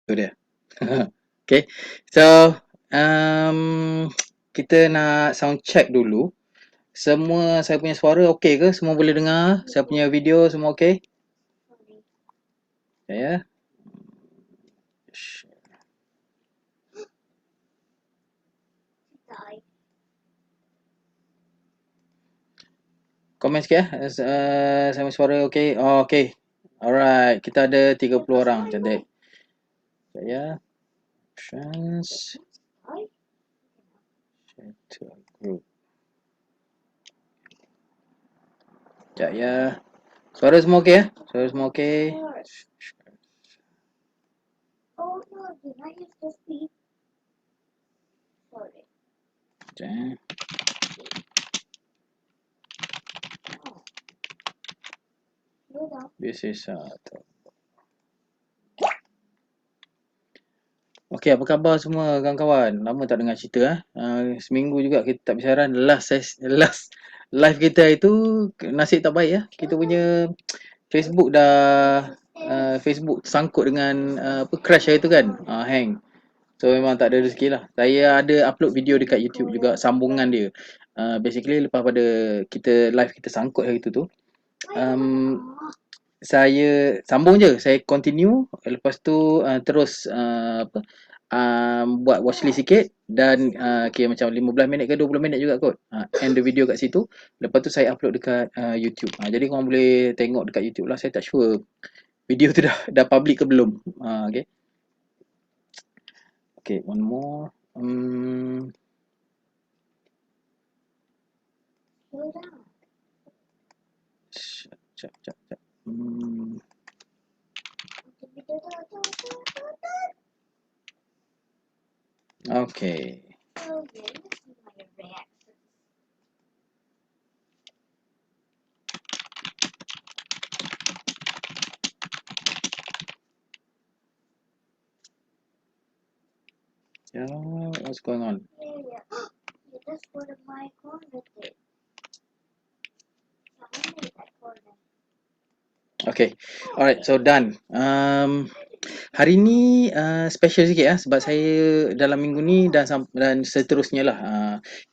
Tu dia. Okay. So, um, kita nak sound check dulu. Semua saya punya suara okey ke? Semua boleh dengar? Saya punya video semua okey? Ya. Komen sikit saya punya suara okey. Oh, okey. Alright, kita ada 30 orang. Cantik. Sekejap ya. Trans. Share to a group. Sekejap ya. Suara semua okey ya? Suara semua okey. Oh no, did I use the speed? Sorry. Sekejap ya. Slow down. This is Okey, apa khabar semua kawan-kawan? Lama tak dengar cerita seminggu juga kita tak bersiaran. Last live kita itu nasib tak baik ya. Kita punya Facebook dah Facebook sangkut dengan apa crash hari tu kan. Hang. So memang tak ada rezeki lah. Saya ada upload video dekat YouTube juga sambungan dia. Basically lepas pada kita live kita sangkut hari tu saya sambung je, saya continue, lepas tu terus apa buat watchlist sikit dan okay, macam 15 minit ke 20 minit juga kot. End the video kat situ. Lepas tu saya upload dekat YouTube. Jadi korang boleh tengok dekat YouTube lah. Saya tak sure video tu dah public ke belum. Okay. Okay, one more. Slow down. Sekejap. Okay. Oh yeah, let's see my reaction. Yeah, what's going on? Yeah. Yeah, that's what my corner did. So I made that corner. Okay. Alright, so done. Hari ni special sikit sebab saya dalam minggu ni dan seterusnya lah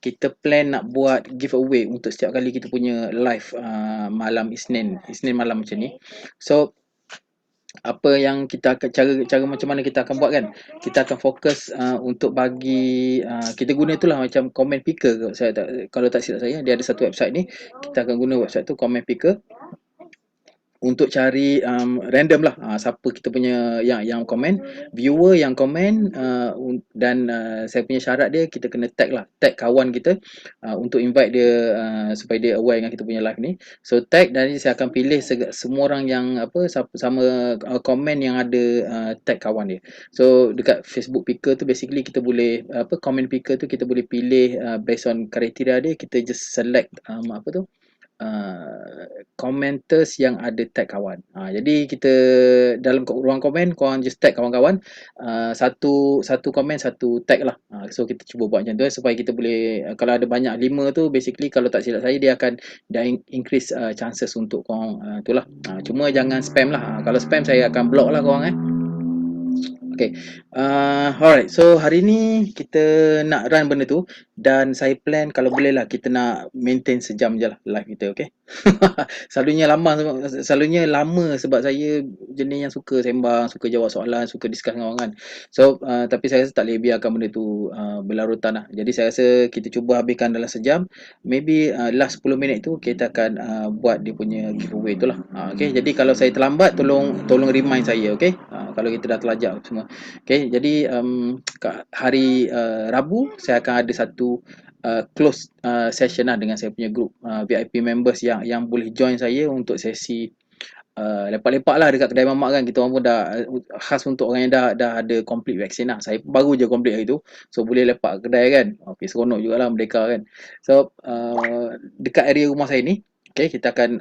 kita plan nak buat giveaway untuk setiap kali kita punya live malam Isnin malam macam ni. So apa yang kita akan cara macam mana kita akan buat kan, kita akan fokus untuk bagi kita guna itulah macam comment picker kalau tak silap saya, dia ada satu website ni, kita akan guna website tu comment picker untuk cari random lah siapa kita punya yang komen, viewer yang komen dan saya punya syarat dia kita kena tag kawan kita untuk invite dia supaya dia aware dengan kita punya live ni. So tag dan saya akan pilih semua orang yang apa sama komen yang ada tag kawan dia. So dekat Facebook picker tu basically kita boleh comment picker tu kita boleh pilih based on kriteria dia, kita just select apa tu commenters yang ada tag kawan. Jadi kita dalam ruang komen korang just tag kawan-kawan, satu komen satu tag lah. So kita cuba buat macam tu supaya kita boleh kalau ada banyak 5 tu basically kalau tak silap saya dia akan dah increase chances untuk korang tu lah. Cuma jangan spam lah. Kalau spam saya akan block lah korang Okay. Alright. So hari ni kita nak run benda tu dan saya plan kalau boleh lah kita nak maintain sejam je lah live kita, okay? Selalunya lama sebab saya jenis yang suka sembang, suka jawab soalan, suka discuss dengan orang kan. So tapi saya rasa tak boleh biarkan benda tu berlarutan lah. Jadi saya rasa kita cuba habiskan dalam sejam. Maybe last 10 minit tu kita akan buat dia punya giveaway tu lah. Okay. Jadi kalau saya terlambat tolong remind saya, okay? Kalau kita dah terlajak semua. Okay, jadi hari Rabu saya akan ada satu close session lah dengan saya punya group VIP members yang boleh join saya untuk sesi lepak-lepak lah dekat kedai mamak kan. Kita orang pun dah khas untuk orang yang dah ada complete vaksin lah. Saya baru je complete hari tu, so boleh lepak kedai kan. Okay, seronok jugalah Merdeka kan. So dekat area rumah saya ni Okay, kita akan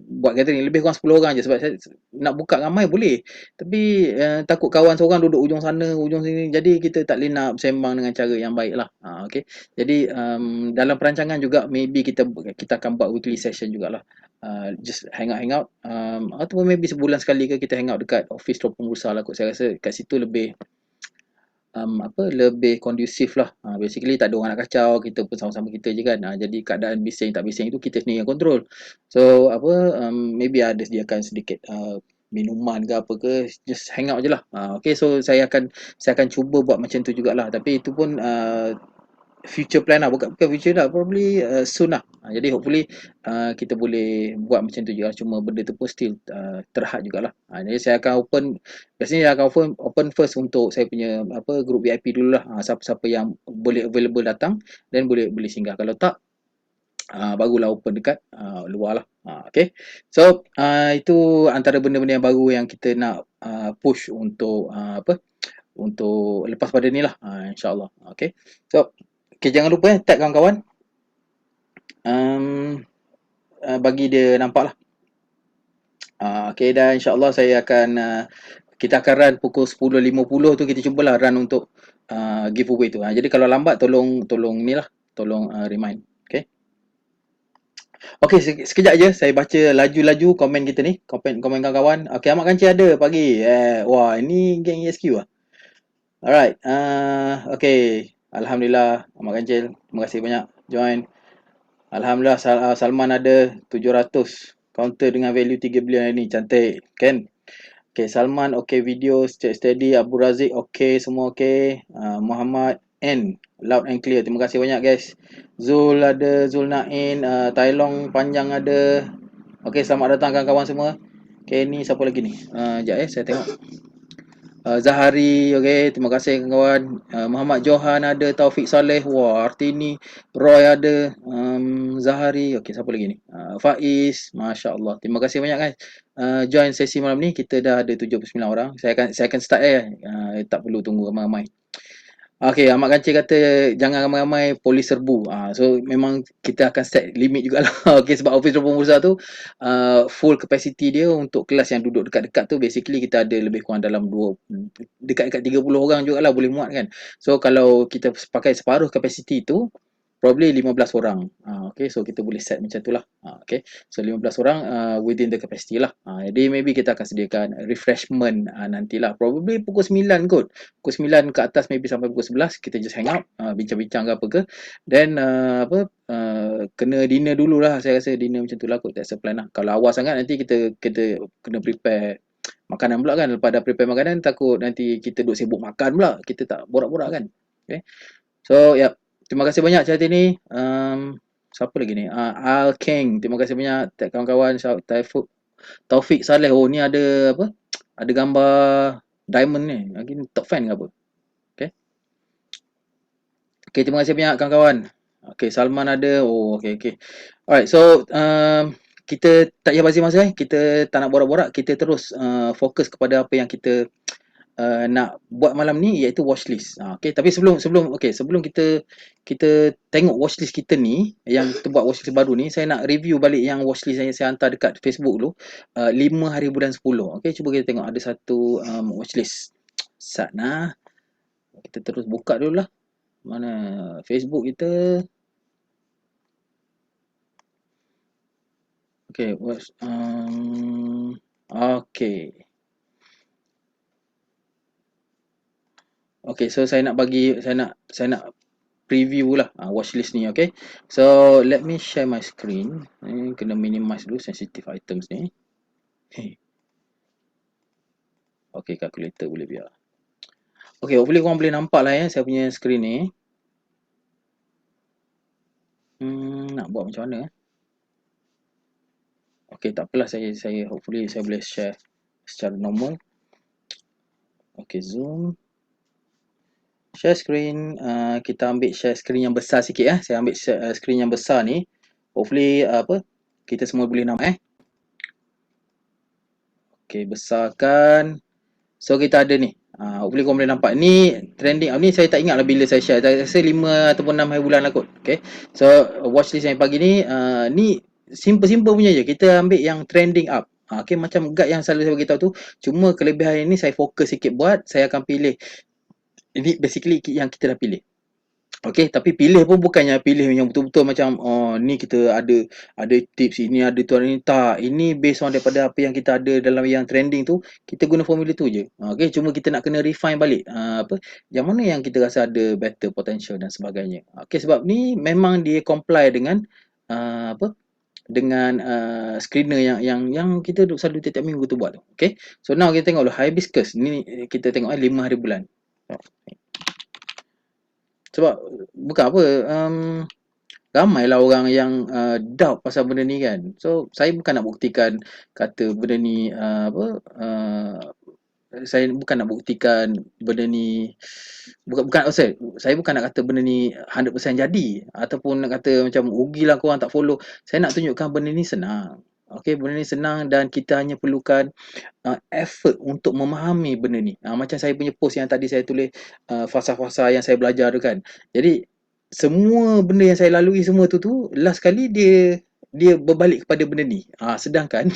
buat gathering lebih kurang 10 orang je sebab saya nak buka ramai boleh. Tapi takut kawan seorang duduk ujung sana, ujung sini. Jadi kita tak boleh nak sembang dengan cara yang baik lah. Okay. Jadi dalam perancangan juga maybe kita akan buat weekly session jugalah. Just hangout ataupun maybe sebulan sekali ke kita hangout dekat office Teropong Bursa lah kot. Saya rasa kat situ lebih lebih kondusif lah. Basically tak ada orang nak kacau, kita pun sama-sama kita je kan. Jadi keadaan bising tak bising itu kita sendiri yang kontrol. So maybe ada sediakan sedikit minuman ke apa ke, just hang out je lah. Okay, so saya akan cuba buat macam tu jugalah. Tapi itu pun future plan lah, bukan future lah, probably soon lah. Jadi hopefully kita boleh buat macam tu juga, cuma benda tu pun still terhad jugalah. Jadi saya akan biasanya saya akan open first untuk saya punya group VIP dulu lah. Siapa-siapa yang boleh available datang dan boleh singgah. Kalau tak barulah open dekat luar lah. Okay, so itu antara benda-benda yang baru yang kita nak push untuk untuk lepas pada ni lah, insyaAllah. Okay, so okay, jangan lupa tag kawan-kawan, bagi dia nampak lah. Okay, dan insyaAllah saya akan kita akan run pukul 10.50 tu, kita cubalah run untuk giveaway tu. Jadi kalau lambat tolong ni lah, tolong remind. Okay. Okay, sekejap je saya baca laju-laju komen kita ni, komen kawan-kawan. Okay, Ahmad Kanci ada pagi. Wah, ini geng ESQ lah. Alright, okay. Alhamdulillah, Ahmad Kancil, terima kasih banyak join. Alhamdulillah, Salman ada 700 counter dengan value 3 bilion ni, cantik kan? Okay, Salman okay, video steady, Abu Razik okay, semua okay. Muhammad N, loud and clear, terima kasih banyak guys. Zul ada, Zul Nain, Tailong panjang ada. Okay, selamat datang kawan-kawan semua. Okay, ni siapa lagi ni? Sekejap saya tengok. Zahari, okay, terima kasih kawan. Muhammad Johan ada, Taufik Saleh, wah Artini, Roy ada, Zahari, okay, siapa lagi ni? Faiz, Masya Allah, terima kasih banyak guys. Join sesi malam ni, kita dah ada 79 orang. Saya akan start tak perlu tunggu ramai-ramai. Okay, Ahmad Kancil kata jangan ramai-ramai, polis serbu. So memang kita akan set limit jugalah. Okay, sebab office Teropong Bursa tu full capacity dia untuk kelas yang duduk dekat-dekat tu, basically kita ada lebih kurang dalam dekat-dekat 30 orang jugalah boleh muat kan. So kalau kita pakai separuh capacity tu, probably 15 orang. Okay, so kita boleh set macam tu lah. Okay, so 15 orang within the capacity lah. Jadi maybe kita akan sediakan refreshment nantilah. Probably pukul 9 kot. Pukul 9 ke atas, maybe sampai pukul 11, kita just hang out, bincang-bincang ke apa ke. Then kena dinner dululah. Saya rasa dinner macam tu lah kot, that's the plan lah. Kalau awal sangat nanti kita kena prepare makanan pula kan. Lepas dah prepare makanan, takut nanti kita duduk sibuk makan pula, kita tak borak-borak kan. Okay, so yep. Terima kasih banyak chat ini. Siapa lagi ni? Al King. Terima kasih banyak kawan-kawan. Taufik Saleh. Oh, ni ada apa? Ada gambar diamond ni. Lagi top fan ke apa? Okay. Okay, terima kasih banyak kawan-kawan. Okay, Salman ada. Oh, okay. Alright, so kita tak payah basi masa kita tak nak borak-borak. Kita terus fokus kepada apa yang kita nak buat malam ni, iaitu watchlist. Okay, tapi sebelum kita tengok watchlist kita ni, yang kita buat watchlist baru ni, saya nak review balik yang watchlist yang saya hantar dekat Facebook dulu, 5 hari bulan 10. Okay, cuba kita tengok ada satu watchlist. Sana kita terus buka dulu lah. Mana Facebook kita. Okay, okay. Okay, so saya nak preview lah watchlist ni. Okay, so let me share my screen. Kena minimize dulu sensitive items ni. Okay, calculator boleh biar. Okay, hopefully korang boleh nampak lah saya punya screen ni. Nak buat macam mana? Okay, tak apalah, saya hopefully saya boleh share secara normal. Okay, zoom. Share screen, kita ambil share screen yang besar sikit. Saya ambil screen yang besar ni. Hopefully kita semua boleh nampak. Okay, besarkan. So kita ada ni. Hopefully korang boleh nampak. Ni trending. Ni saya tak ingat lah bila saya share. Saya rasa 5 ataupun 6 hari bulan lah kot. Okay, so watchlist yang pagi ni, ni simple-simple punya je. Kita ambil yang trending up. Okay, macam guide yang selalu saya beritahu tu. Cuma kelebihan ini saya fokus sikit buat. Saya akan pilih. Ini basically yang kita dah pilih. Okay, tapi pilih pun bukannya pilih yang betul-betul macam ni kita ada tips ini, ada tu, ada ni. Tak, ini based on daripada apa yang kita ada dalam yang trending tu, kita guna formula tu je. Okay, cuma kita nak kena refine balik. Yang mana yang kita rasa ada better potential dan sebagainya. Okay, sebab ni memang dia comply dengan dengan screener yang kita selalu tiap-tiap minggu tu buat tu. Okay, so now kita tengok dulu hibiscus. Ni kita tengok 5 hari bulan. Sebab bukan apa, ramailah orang yang doubt pasal benda ni kan. So saya bukan nak buktikan kata benda ni saya bukan nak buktikan benda ni saya bukan nak kata benda ni 100% jadi ataupun nak kata macam rugilah korang tak follow. Saya nak tunjukkan benda ni senang. Okey, benda ni senang dan kita hanya perlukan effort untuk memahami benda ni. Macam saya punya post yang tadi saya tulis fasa-fasa yang saya belajar tu kan. Jadi semua benda yang saya lalui semua tu last kali dia berbalik kepada benda ni. Sedangkan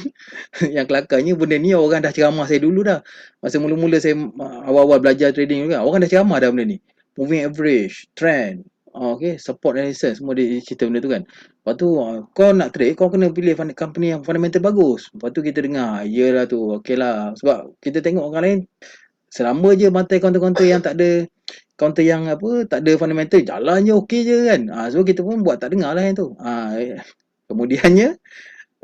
yang kelakarnya benda ni orang dah ceramah saya dulu dah. Masa mula-mula saya awal-awal belajar trading tu kan, orang dah ceramah dah benda ni. Moving average, trend, okay, support and resistance, semua dia cerita benda tu kan. Lepas tu kau nak trade, kau kena pilih company yang fundamental bagus. Lepas tu kita dengar, yelah tu, okay lah. Sebab kita tengok orang lain, selama je bantai counter-counter yang tak ada, counter yang tak ada fundamental, jalan je okey je kan. So kita pun buat tak dengar lah yang tu. Kemudiannya,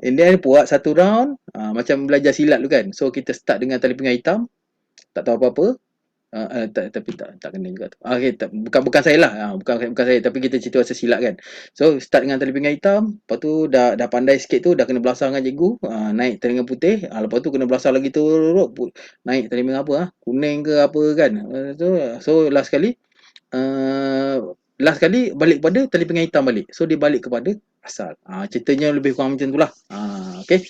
and then buat satu round, macam belajar silat tu kan. So kita start dengan tali pinggang hitam, tak tahu apa-apa. Tapi tak kena juga tu. Okay, bukan saya lah. Bukan saya, tapi kita cerita pasal silat kan. So start dengan tali pinggang hitam, lepas tu dah pandai sikit tu, dah kena belasah dengan cikgu, naik tali pinggang putih, lepas tu kena belasah lagi tu, naik tali pinggang apa, kuning ke apa kan. So last kali balik kepada tali pinggang hitam balik. So dia balik kepada asal. Ceritanya lebih kurang macam tu lah. Okay.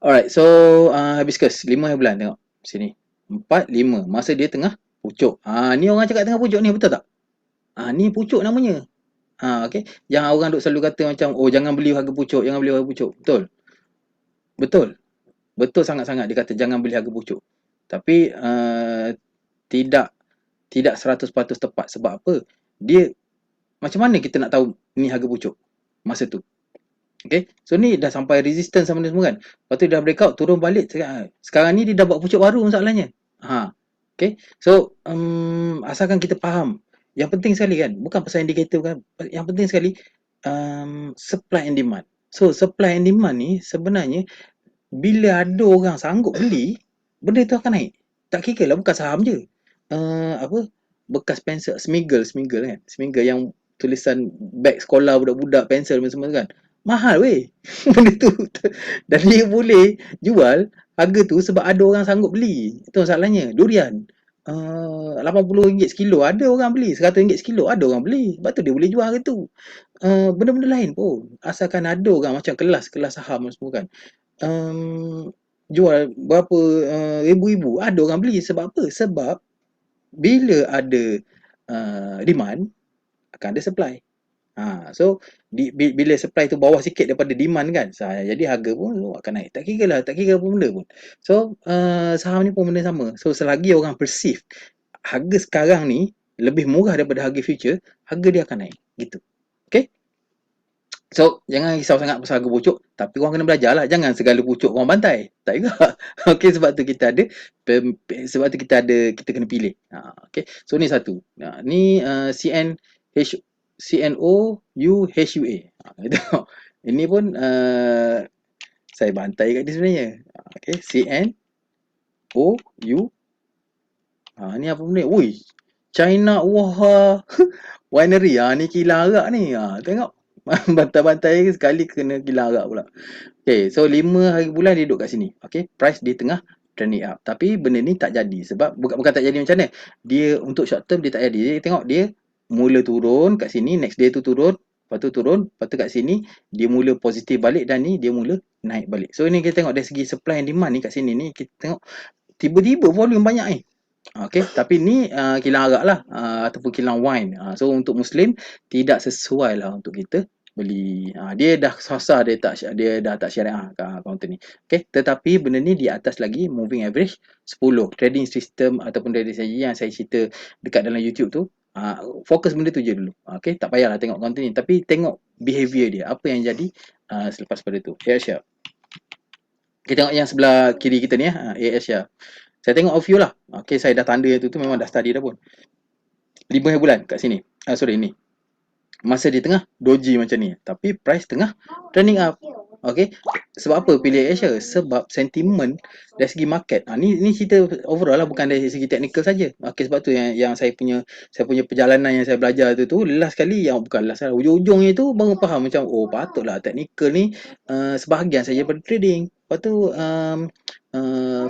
Alright, so hibiscus 5 bulan tengok sini. 4, 5. Masa dia tengah pucuk. Ni orang cakap tengah pucuk ni, betul tak? Ni pucuk namanya. Okay. Yang orang duk selalu kata macam, jangan beli harga pucuk, jangan beli harga pucuk. Betul? Betul. Betul sangat-sangat dia kata jangan beli harga pucuk. Tapi tidak 100% tepat. Sebab apa? Dia, macam mana kita nak tahu ni harga pucuk masa tu? Okay, so ni dah sampai resistance sama dia semua kan. Lepas tu dah breakout, turun balik. Sekarang ni dia dah buat pucuk baru masalahnya. Okay, so asalkan kita faham. Yang penting sekali kan, bukan pasal indikator kan. Yang penting sekali supply and demand. So supply and demand ni sebenarnya bila ada orang sanggup beli, benda tu akan naik. Tak kira lah, bukan saham je. Bekas pensel, Smiggle kan. Smiggle yang tulisan beg sekolah budak-budak, pensel semua tu kan. Mahal weh. Benda tu. Dan dia boleh jual harga tu sebab ada orang sanggup beli. Itu masalahnya. Durian. RM80 sekilo ada orang beli. RM100 sekilo ada orang beli. Sebab tu dia boleh jual harga tu. Benda-benda lain pun. Asalkan ada orang macam kelas saham semua kan. Jual berapa ribu-ribu. Ada orang beli. Sebab apa? Sebab bila ada demand, akan ada supply. So bila supply tu bawah sikit daripada demand kan, jadi harga pun akan naik. Tak kira apa benda pun. So saham ni pun benda sama. So selagi orang perceive harga sekarang ni lebih murah daripada harga future, harga dia akan naik gitu. Okay, so jangan risau sangat pasal harga pucuk, tapi korang kena belajar lah. Jangan segala pucuk korang bantai. Tak juga. Okay, sebab tu kita kena pilih. Okay, so ni satu. Ni CNOUHUA. Ini pun saya bantai kat dia sebenarnya. Okay, CNOU. Ni apa benda? Ui, China Winery. Ni kilang arak ni. Tengok. Bantai-bantai sekali kena kilang arak pula. Okay, so 5 hari bulan dia duduk kat sini. Okay, price dia tengah trending up. Tapi benda ni tak jadi. Sebab bukan tak jadi macam mana. Dia untuk short term dia tak jadi. Dia tengok dia mula turun kat sini, next day tu turun, lepas tu turun, lepas tu kat sini dia mula positif balik dan ni dia mula naik balik. So ni kita tengok dari segi supply and demand ni kat sini ni, kita tengok tiba-tiba volume banyak ni. Okay, tapi ni kilang arak lah ataupun kilang wine. So untuk Muslim tidak sesuai lah untuk kita beli. Dia dah sasar, dia dah tak syariah counter ni. Okey, tetapi benda ni di atas lagi moving average 10. Trading system ataupun trading strategy yang saya cerita dekat dalam YouTube tu, fokus benda tu je dulu. Okey, tak payahlah tengok counter ni, tapi tengok behavior dia, apa yang jadi selepas pada tu. Asia. Kita tengok yang sebelah kiri kita ni Asia. Saya tengok off view lah. Okey, saya dah tanda tu memang dah study dah pun. 5 bulan kat sini. Sorry ni. Masa dia tengah doji macam ni, tapi price tengah trending up. Okay, sebab apa pilih Asia? Sebab sentimen dari segi market. Ni cerita overall lah, bukan dari segi teknikal saja. Okay, sebab tu yang saya punya perjalanan yang saya belajar tu last kali, yang bukan last lah, ujung-ujungnya tu baru faham macam patutlah teknikal ni sebahagian saja pada trading. Lepas tu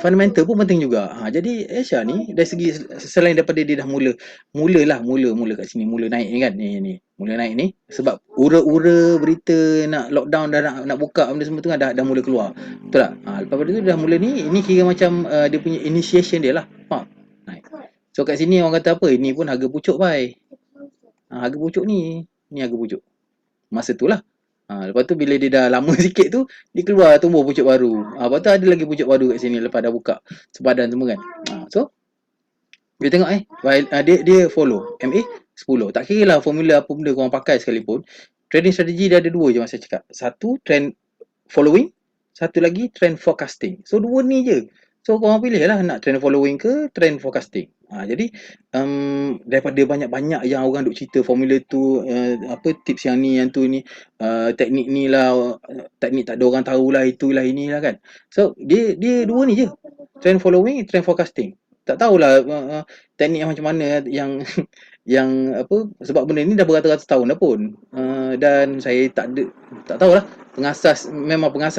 fundamental pun penting juga. Jadi Asia ni dari segi, selain daripada dia dah mula kat sini, mula naik ni kan, ni mula naik ni sebab ura-ura berita nak lockdown dah nak buka benda semua tu kan dah mula keluar, betul tak? Lepas pada tu dah mula ni kira macam dia punya initiation dia lah, faham? Naik. So kat sini orang kata apa, ini pun harga pucuk bai. Harga pucuk ni harga pucuk masa tu lah. Lepas tu bila dia dah lama sikit tu, dia keluar tumbuh pucuk baru. Lepas tu ada lagi pucuk baru kat sini lepas dah buka sepadan semua kan. So dia tengok dia follow MA 10. Tak kira lah formula apa benda korang pakai sekalipun, trading strategi dia ada dua je masa cakap. Satu trend following, satu lagi trend forecasting. So dua ni je. So korang pilih lah nak trend following ke trend forecasting. Jadi daripada banyak-banyak yang orang duk cerita formula tu, apa tips yang ni yang tu ni, teknik ni lah, teknik tak ada orang tahulah, itulah inilah kan. So dia dua ni je. Trend following, trend forecasting. Tak tahulah teknik macam mana yang yang apa, sebab benda ni dah beratus-ratus tahun dah pun. Dan saya tak tahulah, pengasas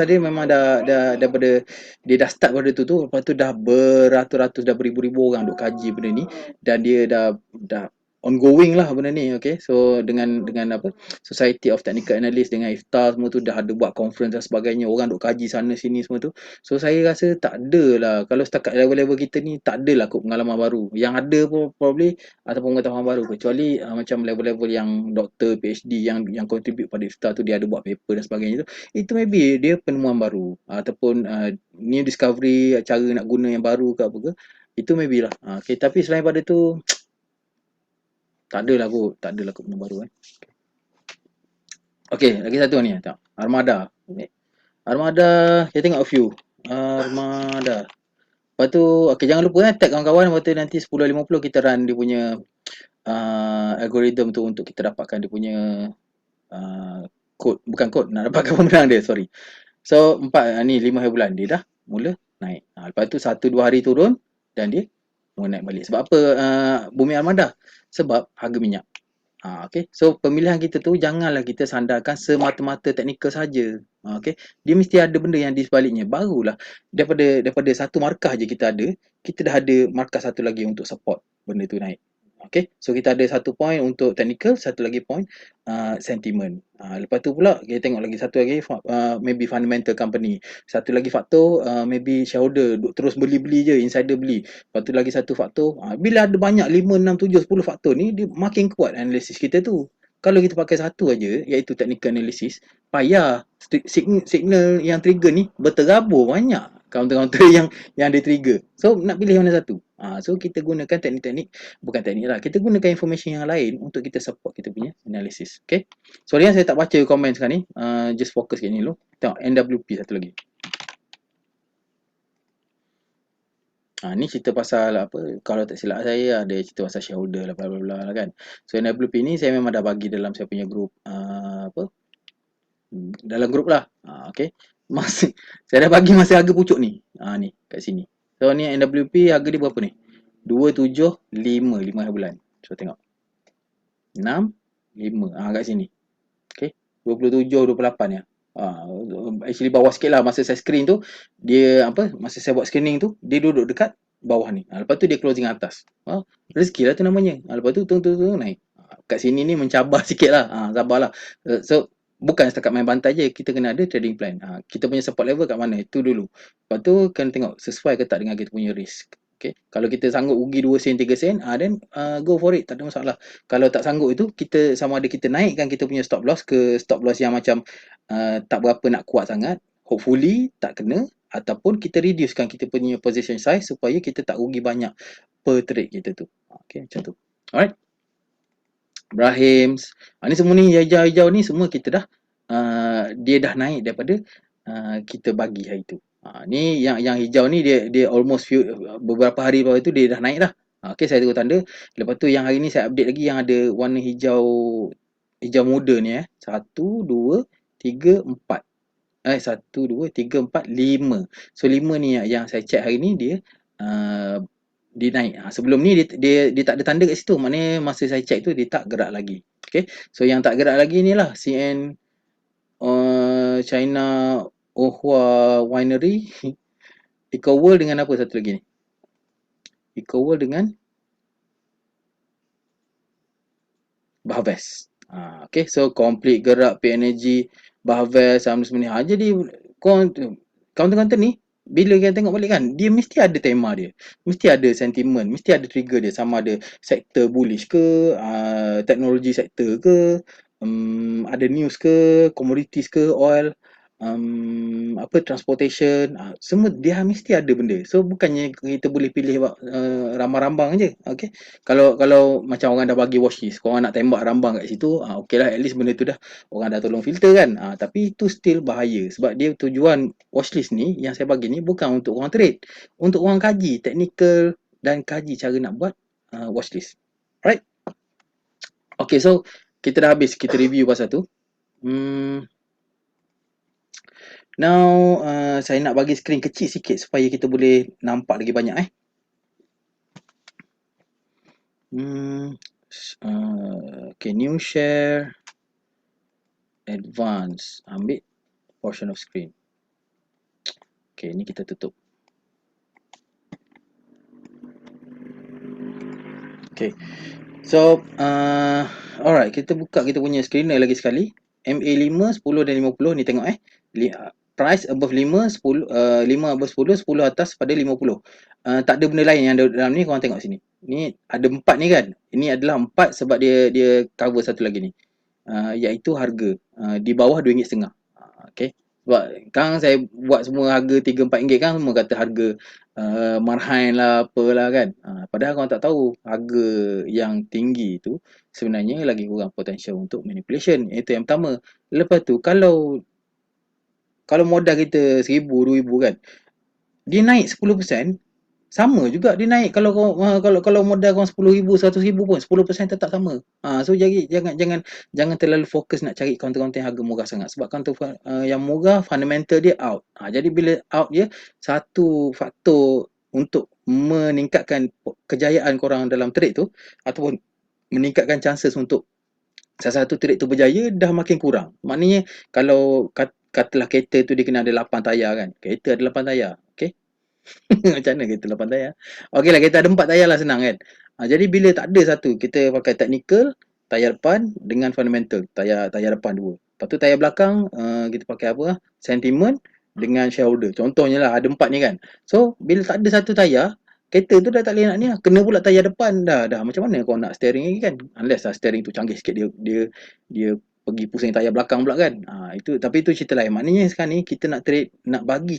dia memang dah daripada dia dah start pada tu, lepas tu dah beratus-ratus, dah beribu-ribu orang duk kaji benda ni, dan dia dah ongoing lah benda ni. Okay, so dengan apa, Society of Technical Analyst dengan IFTA semua tu dah ada buat conference dan sebagainya, orang duk kaji sana sini semua tu. So saya rasa tak ada lah, kalau setakat level-level kita ni tak ada lah kot pengalaman baru. Yang ada pun probably ataupun pengetahuan baru, kecuali macam level-level yang doktor PhD yang contribute pada IFTA tu, dia ada buat paper dan sebagainya tu, itu maybe dia penemuan baru ataupun new discovery, cara nak guna yang baru ke apa ke, itu maybe lah. Okay, tapi selain pada tu tak adalah kot benda baru. Okay, lagi satu ni tengok. Armada. Kita tengok a few. Armada. Lepas tu, okay, jangan lupa tag kawan-kawan. Lepas tu nanti 10.50 kita run dia punya algorithm tu untuk kita dapatkan dia punya bukan code, nak dapatkan pemenang dia, sorry. So 5 hari bulan dia dah mula naik. Lepas tu 1-2 hari turun dan dia mula naik balik. Sebab apa bumi armada? Sebab harga minyak. Okay, so pemilihan kita tu janganlah kita sandarkan semata-mata teknikal saja. Okay, dia mesti ada benda yang di sebaliknya. Barulah daripada satu markah je kita dah ada markah satu lagi untuk support benda tu naik. Okay, so kita ada satu point untuk technical, satu lagi point sentiment. Lepas tu pula kita tengok lagi satu lagi, maybe fundamental company. Satu lagi faktor maybe shareholder terus beli-beli je, insider beli. Lepas tu lagi satu faktor, bila ada banyak 5, 6, 7, 10 faktor ni, dia makin kuat analisis kita tu. Kalau kita pakai satu aja, iaitu technical analysis, payah. Signal yang trigger ni berterabur banyak counter-counter yang dia trigger. So nak pilih mana satu? So kita gunakan teknik-teknik, bukan teknik lah, kita gunakan information yang lain untuk kita support kita punya analysis. Okay, sorry saya tak baca komen sekarang ni, just fokus kat ni dulu. Tengok NWP satu lagi. Ni cerita pasal apa, kalau tak silap saya ada cerita pasal shareholder lah, bla bla bla lah kan. So NWP ni saya memang dah bagi dalam saya punya group, dalam grup lah. Okay, saya dah bagi masa harga pucuk ni. Ni kat sini. So ni NWP harga dia berapa ni? 275 5 hari bulan. So tengok. 6 5 kat sini. Okay, 27 28 ya. Actually bawah sikit lah masa saya screen tu. Dia apa, masa saya buat screening tu, dia duduk dekat bawah ni. Lepas tu dia closing atas. Rezeki lah tu namanya. Lepas tu tung naik. Kat sini ni mencabar sikit lah. Sabarlah. So bukan setakat main bantai je, kita kena ada trading plan. Kita punya support level kat mana, itu dulu. Lepas tu kena tengok sesuai ke tak dengan kita punya risk. Okay. Kalau kita sanggup rugi 2 sen, 3 sen, then go for it, tak ada masalah. Kalau tak sanggup itu, kita sama ada kita naikkan kita punya stop loss ke stop loss yang macam tak berapa nak kuat sangat, hopefully tak kena, ataupun kita reducekan kita punya position size supaya kita tak rugi banyak per trade kita tu. Okay, macam tu. Alright. Brahims. Ni semua ni hijau-hijau ni semua kita dah dia dah naik daripada kita bagi hari tu. Ni yang hijau ni dia almost beberapa hari lepas tu dia dah naik dah. Okey, saya tengok tanda. Lepas tu yang hari ni saya update lagi yang ada warna hijau muda ni 1 2 3 4. 1 2 3 4 5. So 5 ni yang saya check hari ni dia dia naik. Sebelum ni dia tak ada tanda kat situ. Maknanya masa saya check tu dia tak gerak lagi. Okay. So yang tak gerak lagi ni lah CN China Ohua Winery, Eco World dengan apa satu lagi ni? Eco World dengan Bahvest. Okay, so complete gerak PNG, Bahvest, semua ni. Jadi kaunter-kaunter ni bila kita tengok balik kan, dia mesti ada tema dia. Mesti ada sentiment, mesti ada trigger dia. Sama ada sektor bullish ke, teknologi sektor ke, ada news ke, commodities ke, oil, transportation, semua dia mesti ada benda. So bukannya kita boleh pilih rambang-rambang je. Okay. Kalau macam orang dah bagi watchlist, korang nak tembak rambang kat situ, okey lah, at least benda tu dah orang dah tolong filter kan. Tapi itu still bahaya sebab dia tujuan watchlist ni yang saya bagi ni bukan untuk orang trade, untuk orang kaji technical dan kaji cara nak buat watchlist. Alright. Okay, so kita dah habis kita review pasal tu. Now saya nak bagi skrin kecil sikit supaya kita boleh nampak lagi banyak okay, new share, advance, ambil portion of screen. Okay, ni kita tutup. Okay, so alright, kita buka kita punya screen lagi sekali. MA5, 10 dan 50 ni tengok price above 5, 10, 5 above 10, 10 atas pada 50. Tak ada benda lain yang ada dalam ni, korang tengok sini. Ni ada 4 ni kan. Ini adalah 4 sebab dia cover satu lagi ni. Iaitu harga di bawah RM2.5. Okay. Sebab kan saya buat semua harga RM3-4 kan, semua kata harga marhain lah apalah kan. Padahal korang tak tahu harga yang tinggi tu sebenarnya lagi kurang potensial untuk manipulation. Itu yang pertama. Lepas tu kalau modal kita 1000, 2000 kan, dia naik 10%, sama juga dia naik kalau modal kau 10,000, 100,000 pun 10% tetap sama. So jadi jangan terlalu fokus nak cari kaunter-kaunter yang harga murah sangat sebab kaunter yang murah fundamental dia out. Jadi bila out dia, satu faktor untuk meningkatkan kejayaan korang dalam trade tu ataupun meningkatkan chances untuk salah satu trade tu berjaya dah makin kurang. Maknanya kalau katalah kereta tu dia kena ada 8 tayar kan. Kereta ada 8 tayar. Okay. Macam mana kereta 8 tayar? Okey lah, kita ada 4 tayar lah, senang kan. Jadi bila tak ada satu, kita pakai technical, tayar depan dengan fundamental, tayar depan dua. Lepas tu tayar belakang kita pakai apa? Sentiment dengan shareholder. Contohnya lah ada 4 ni kan. So bila tak ada satu tayar, kereta tu dah tak boleh nak ni lah. Kena pula tayar depan dah macam mana kau nak steering lagi kan? Unless lah steering tu canggih sikit, dia pergi pusing tayar belakang pula kan. Tapi itu cerita lain. Maknanya sekarang ni kita nak trade, nak bagi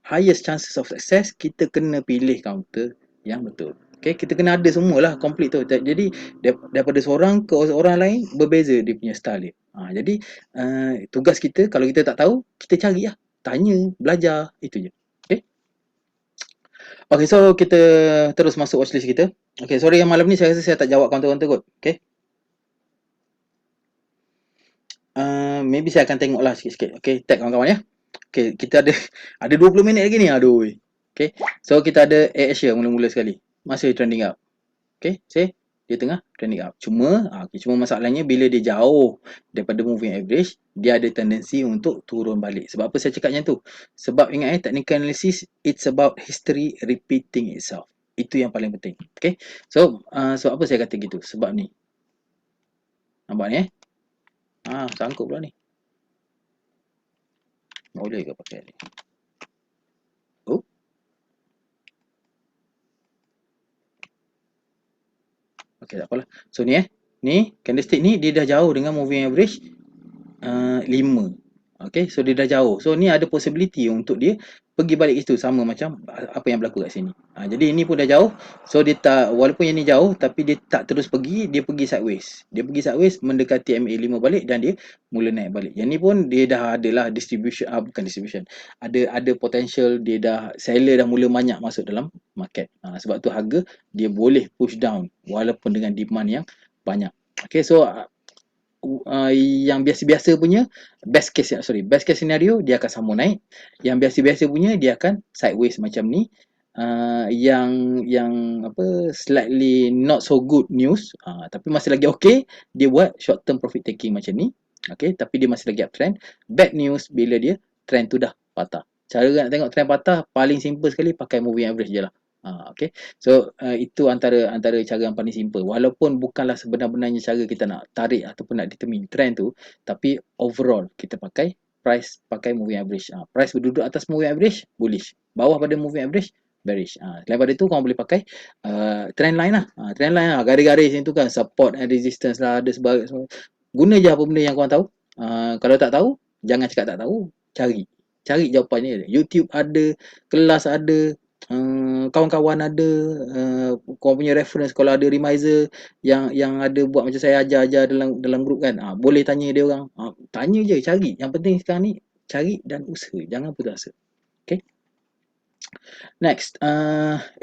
highest chances of success, kita kena pilih counter yang betul. Okay, kita kena ada semualah complete tu. Jadi daripada seorang ke orang lain berbeza dia punya style dia. Jadi tugas kita kalau kita tak tahu, kita cari lah. Tanya, belajar, itu je. Okay. Okay, so kita terus masuk watchlist kita. Okay, sorry yang malam ni saya rasa saya tak jawab counter-counter kot. Okay. Maybe saya akan tengok lah sikit-sikit. Okay, tag kawan-kawan ya. Okay, kita ada 20 minit lagi ni. Aduh. Okay, so kita ada Asia mula-mula sekali. Masih trending up. Okay, say dia tengah trending up. Cuma masalahnya bila dia jauh daripada moving average, dia ada tendensi untuk turun balik. Sebab apa saya cakap macam tu? Sebab ingat technical analysis, it's about history repeating itself. Itu yang paling penting. Okay, so sebab apa saya kata gitu? Sebab ni. Nampak ni sangkut pula ni. Boleh ke pakai ni? Oh. Okey, tak apalah. So ni candlestick ni dia dah jauh dengan moving average 5. Okay, so dia dah jauh. So ni ada possibility untuk dia pergi balik itu sama macam apa yang berlaku kat sini. Jadi ini pun dah jauh. So dia tak, walaupun yang ni jauh tapi dia tak terus pergi, dia pergi sideways. Dia pergi sideways mendekati MA5 balik dan dia mula naik balik. Yang ni pun dia dah adalah distribution, bukan distribution. Ada potential, dia dah seller dah mula banyak masuk dalam market. Sebab tu harga dia boleh push down walaupun dengan demand yang banyak. Okay, so yang biasa-biasa punya best case scenario dia akan sambung naik. Yang biasa-biasa punya dia akan sideways macam ni. Yang apa, slightly not so good news, tapi masih lagi okay, dia buat short term profit taking macam ni. Okay, tapi dia masih lagi uptrend. Bad news bila dia trend tu dah patah. Cara nak tengok trend patah paling simple sekali pakai moving average je lah. Okay, so itu antara cara yang paling simple. Walaupun bukanlah sebenar-benarnya cara kita nak tarik ataupun nak determine trend tu, tapi overall kita pakai price, pakai moving average. Price berduduk atas moving average, bullish. Bawah pada moving average, bearish. Selain pada tu korang boleh pakai trend line lah. Trend line lah, garis-garis yang tu kan, support and resistance lah, ada sebagainya. Guna je apa benda yang korang tahu. Kalau tak tahu, jangan cakap tak tahu, cari jawapannya. YouTube ada, kelas ada, kawan-kawan ada, korang punya reference, kalau ada reminder yang ada buat macam saya ajar dalam grup kan, boleh tanya dia orang. Tanya je, cari. Yang penting sekarang ni cari dan usaha, jangan putus asa. Okay, next,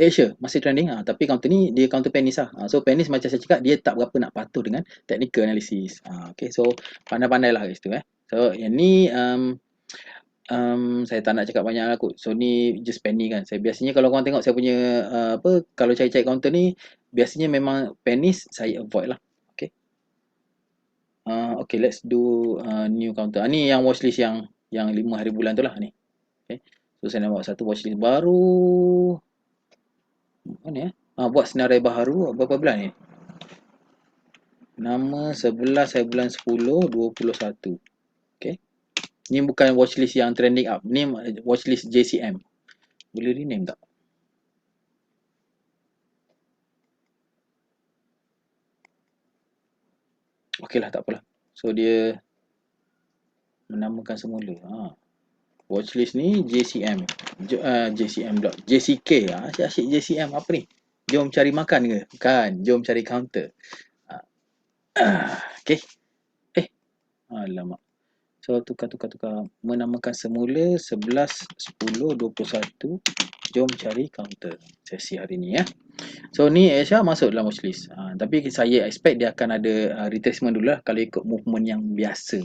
Asia masih trending, tapi counter ni dia counter pennies lah. So pennies macam saya cakap, dia tak berapa nak patuh dengan technical analysis. Okay, so pandai-pandai lah kat situ. So yang ni saya tak nak cakap banyak lah kot. So ni just penny kan. Saya biasanya kalau korang tengok saya punya kalau cari-cari counter ni, biasanya memang pennies saya avoid lah. Okay. Okay, let's do new counter. Ni yang watchlist yang 5 hari bulan tu lah ni. Okay. So saya nak buat satu watchlist baru. Mana buat senarai baharu berapa bulan ni? Nama 11 hari bulan 10 21. Okay. Ni bukan watchlist yang trending up. Ni watchlist JCM. Boleh rename tak? Okey lah, tak apalah. So dia menamakan semula. Watchlist ni JCM. JCM pula. JCK. Asyik-asyik JCM apa ni? Jom cari makan ke? Bukan. Jom cari counter. Okey. Alamak. So tukar. Menamakan semula 11 10 21. Jom cari counter. Sesi hari ni ya. So ni Asia masuk dalam watchlist. Tapi saya expect dia akan ada retracement dulu lah kalau ikut movement yang biasa.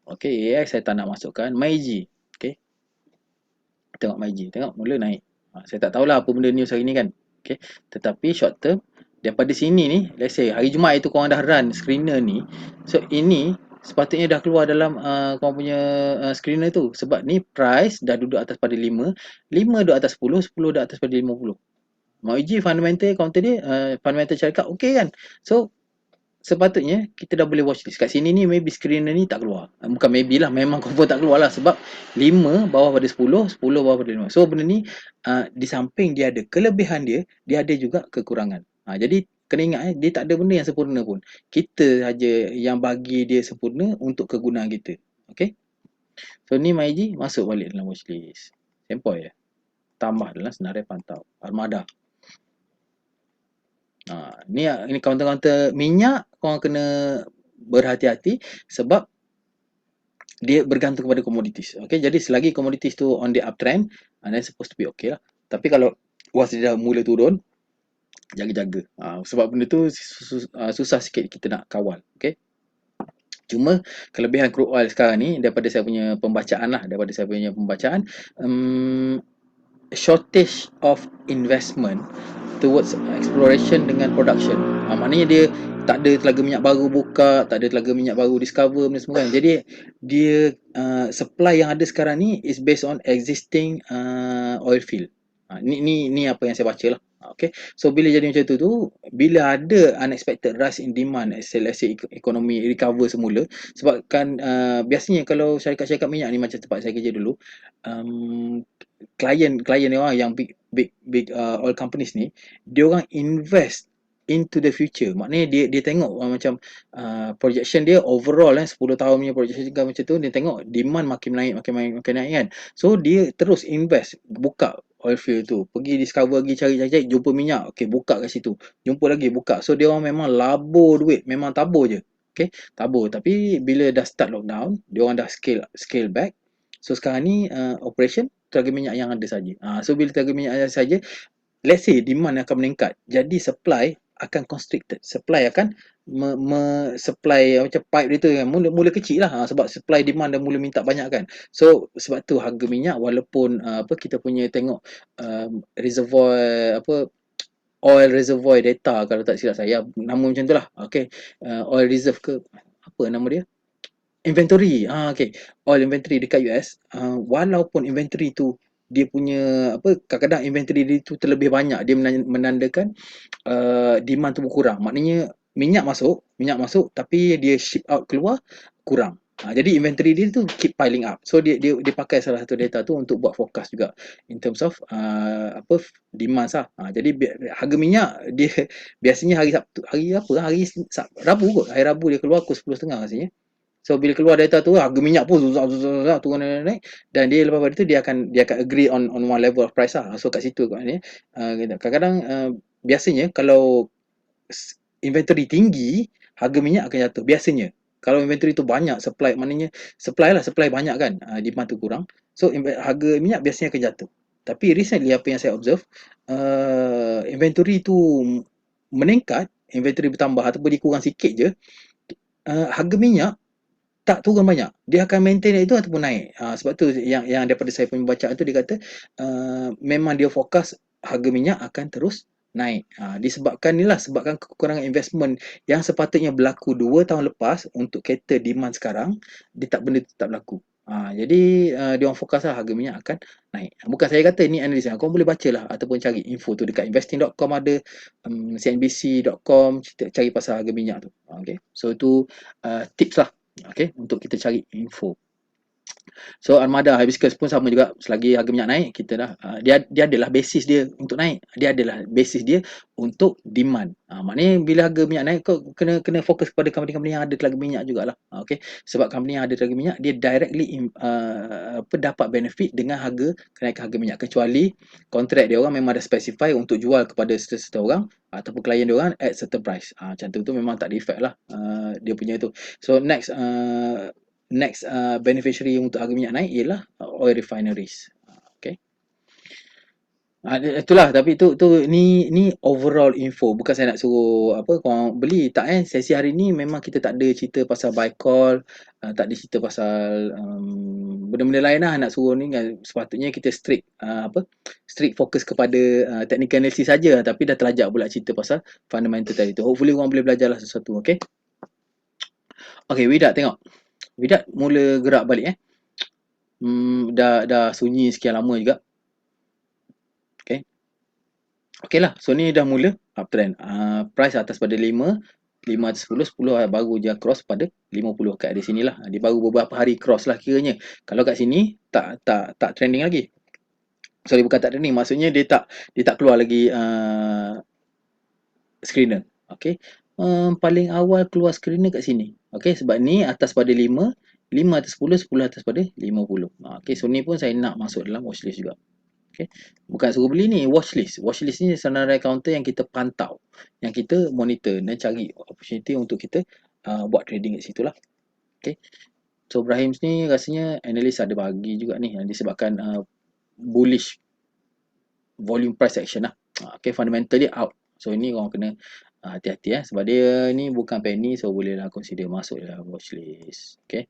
Okay, AI saya tak nak masukkan. Maiji. Okay. Tengok Maiji. Tengok mula naik. Saya tak tahulah apa benda news hari ni kan. Okay. Tetapi short term, daripada sini ni, let's say hari Jumaat itu korang dah run screener ni. So ini sepatutnya dah keluar dalam korang punya screener tu. Sebab ni price dah duduk atas pada 5. 5 duduk atas 10. 10 duduk atas pada 50. Maiji fundamental counter dia, fundamental syarikat okay kan. So sepatutnya kita dah boleh watch list. Kat sini ni maybe screener ni tak keluar. Bukan maybe lah, memang confirm tak keluar lah. Sebab 5 bawah pada 10, 10 bawah pada 5. So benda ni di samping dia ada kelebihan dia ada juga kekurangan. Jadi kena ingat dia tak ada benda yang sempurna pun. Kita saja yang bagi dia sempurna untuk kegunaan kita. Okay. So ni Maiji masuk balik dalam watch list. Sempoi ya. Tambah dalam senarai pantau. Armada. Ni counter-counter minyak korang kena berhati-hati sebab dia bergantung kepada commodities. Okay, jadi selagi commodities tu on the uptrend, then supposed to be okay lah. Tapi kalau once dia dah mula turun, jaga-jaga. Sebab benda tu susah sikit kita nak kawal. Okay. Cuma kelebihan crude oil sekarang ni daripada saya punya pembacaan shortage of investment towards exploration dengan production. Maknanya dia tak ada telaga minyak baru buka, tak ada telaga minyak baru discover benda semua kan. Jadi dia supply yang ada sekarang ni is based on existing oil field. Ni apa yang saya baca lah. Okay. So bila jadi macam tu, bila ada unexpected rise in demand, let's say ekonomi recover semula, sebab kan biasanya kalau syarikat-syarikat minyak ni macam tempat saya kerja dulu, klien dia orang yang big oil companies ni, dia orang invest into the future. Maknanya dia tengok macam projection dia overall 10 tahun punya projection juga macam tu, dia tengok demand makin naik makin naik kan. So dia terus invest, buka oil field tu, pergi discover lagi, cari jumpa minyak, okey buka kat situ. Jumpa lagi buka. So dia orang memang labur duit, memang tabur je. Okey, tabur. Tapi bila dah start lockdown, dia orang dah scale back. So sekarang ni operation telaga minyak yang ada saja. So bila telaga minyak ada saja, let's say demand akan meningkat, jadi supply akan constricted. Supply akan supply macam pipe dia tu kan mula kecil lah, sebab supply demand dah mula minta banyak kan. So sebab tu harga minyak walaupun kita punya tengok reservoir oil reservoir data, kalau tak silap saya nama macam tu lah, okay. Oil reserve ke apa nama dia, inventory, okey. Oil inventory dekat US, walaupun inventory tu dia punya kadang-kadang inventory dia tu terlebih banyak, dia menandakan demand tu berkurang. Maknanya minyak masuk tapi dia ship out keluar kurang. Jadi inventory dia tu keep piling up. So dia pakai salah satu data tu untuk buat forecast juga in terms of demand lah. Jadi harga minyak dia biasanya hari Sabtu, Rabu kot. Hari Rabu dia keluar pukul 10.30 rasanya. So bila keluar data tu harga minyak pun turun naik, dan dia lepas pada tu dia akan agree on one level of price lah. So kat situ kat ni kadang-kadang biasanya kalau inventory tinggi, harga minyak akan jatuh biasanya. Kalau inventory tu banyak, supply maknanya supply banyak kan, demand tu kurang. So harga minyak biasanya akan jatuh. Tapi recently apa yang saya observe, inventory tu meningkat, inventory bertambah ataupun dikurang sikit je, harga minyak tak turun banyak. Dia akan maintain itu ataupun naik. Sebab tu yang daripada saya punya bacaan tu dia kata memang dia fokus harga minyak akan terus naik. Sebabkan kekurangan investment yang sepatutnya berlaku 2 tahun lepas untuk cater demand sekarang, benda tu tak berlaku. Jadi dia orang fokuslah harga minyak akan naik. Bukan saya kata, ni analis. Kau boleh bacalah ataupun cari info tu dekat investing.com ada, cnbc.com cari pasal harga minyak tu. Okay. So tu tips lah. Okay, untuk kita cari info. So armada hibiscus pun sama juga, selagi harga minyak naik kita dah dia adalah basis dia untuk naik. Dia adalah basis dia untuk demand. Maknanya bila harga minyak naik kau kena fokus kepada company-company yang ada telaga minyak jugalah. Okey. Sebab company yang ada telaga minyak dia directly dapat benefit dengan kenaikan harga minyak, kecuali kontrak dia orang memang ada specify untuk jual kepada certain orang ataupun klien dia orang at certain price. Macam tu memang tak ada effect lah dia punya tu. So next beneficiary untuk harga minyak naik ialah oil refineries. Okay. Itulah, tapi tu ni overall info. Bukan saya nak suruh korang beli, tak sesi hari ni memang kita tak ada cerita pasal buy call, tak ada cerita pasal benda-benda lain lah nak suruh ni kan. Sepatutnya kita strict fokus kepada technical analysis saja, tapi dah terlajak pula cerita pasal fundamental tadi tu. Hopefully korang boleh belajar lah sesuatu. Okay. Okay, Widat tengok. Widat mula gerak balik dah sunyi sekian lama juga. Okay. Okay lah. So ni dah mula uptrend. Price atas pada 5 atas 10 baru je cross pada 50 kat di sinilah. Dia baru beberapa hari cross lah kiranya. Kalau kat sini tak trending lagi. Sorry, bukan tak trending, maksudnya dia tak keluar lagi screener. Okay. Paling awal keluar screener kat sini. Okay, sebab ni atas pada 5 atas 10 atas pada 50. Okay, so ni pun saya nak masuk dalam watchlist juga. Okay. Bukan suruh beli ni, watchlist. Watchlist ni senarai counter yang kita pantau, yang kita monitor dan cari opportunity untuk kita buat trading kat situ lah. Okay. So Brahim ni rasanya analis ada bagi juga ni, yang disebabkan bullish volume price action lah. Okay, fundamentally out. So ini orang kena hati-hati sebab dia ni bukan penny, so bolehlah consider masuk dalam watchlist. Okay.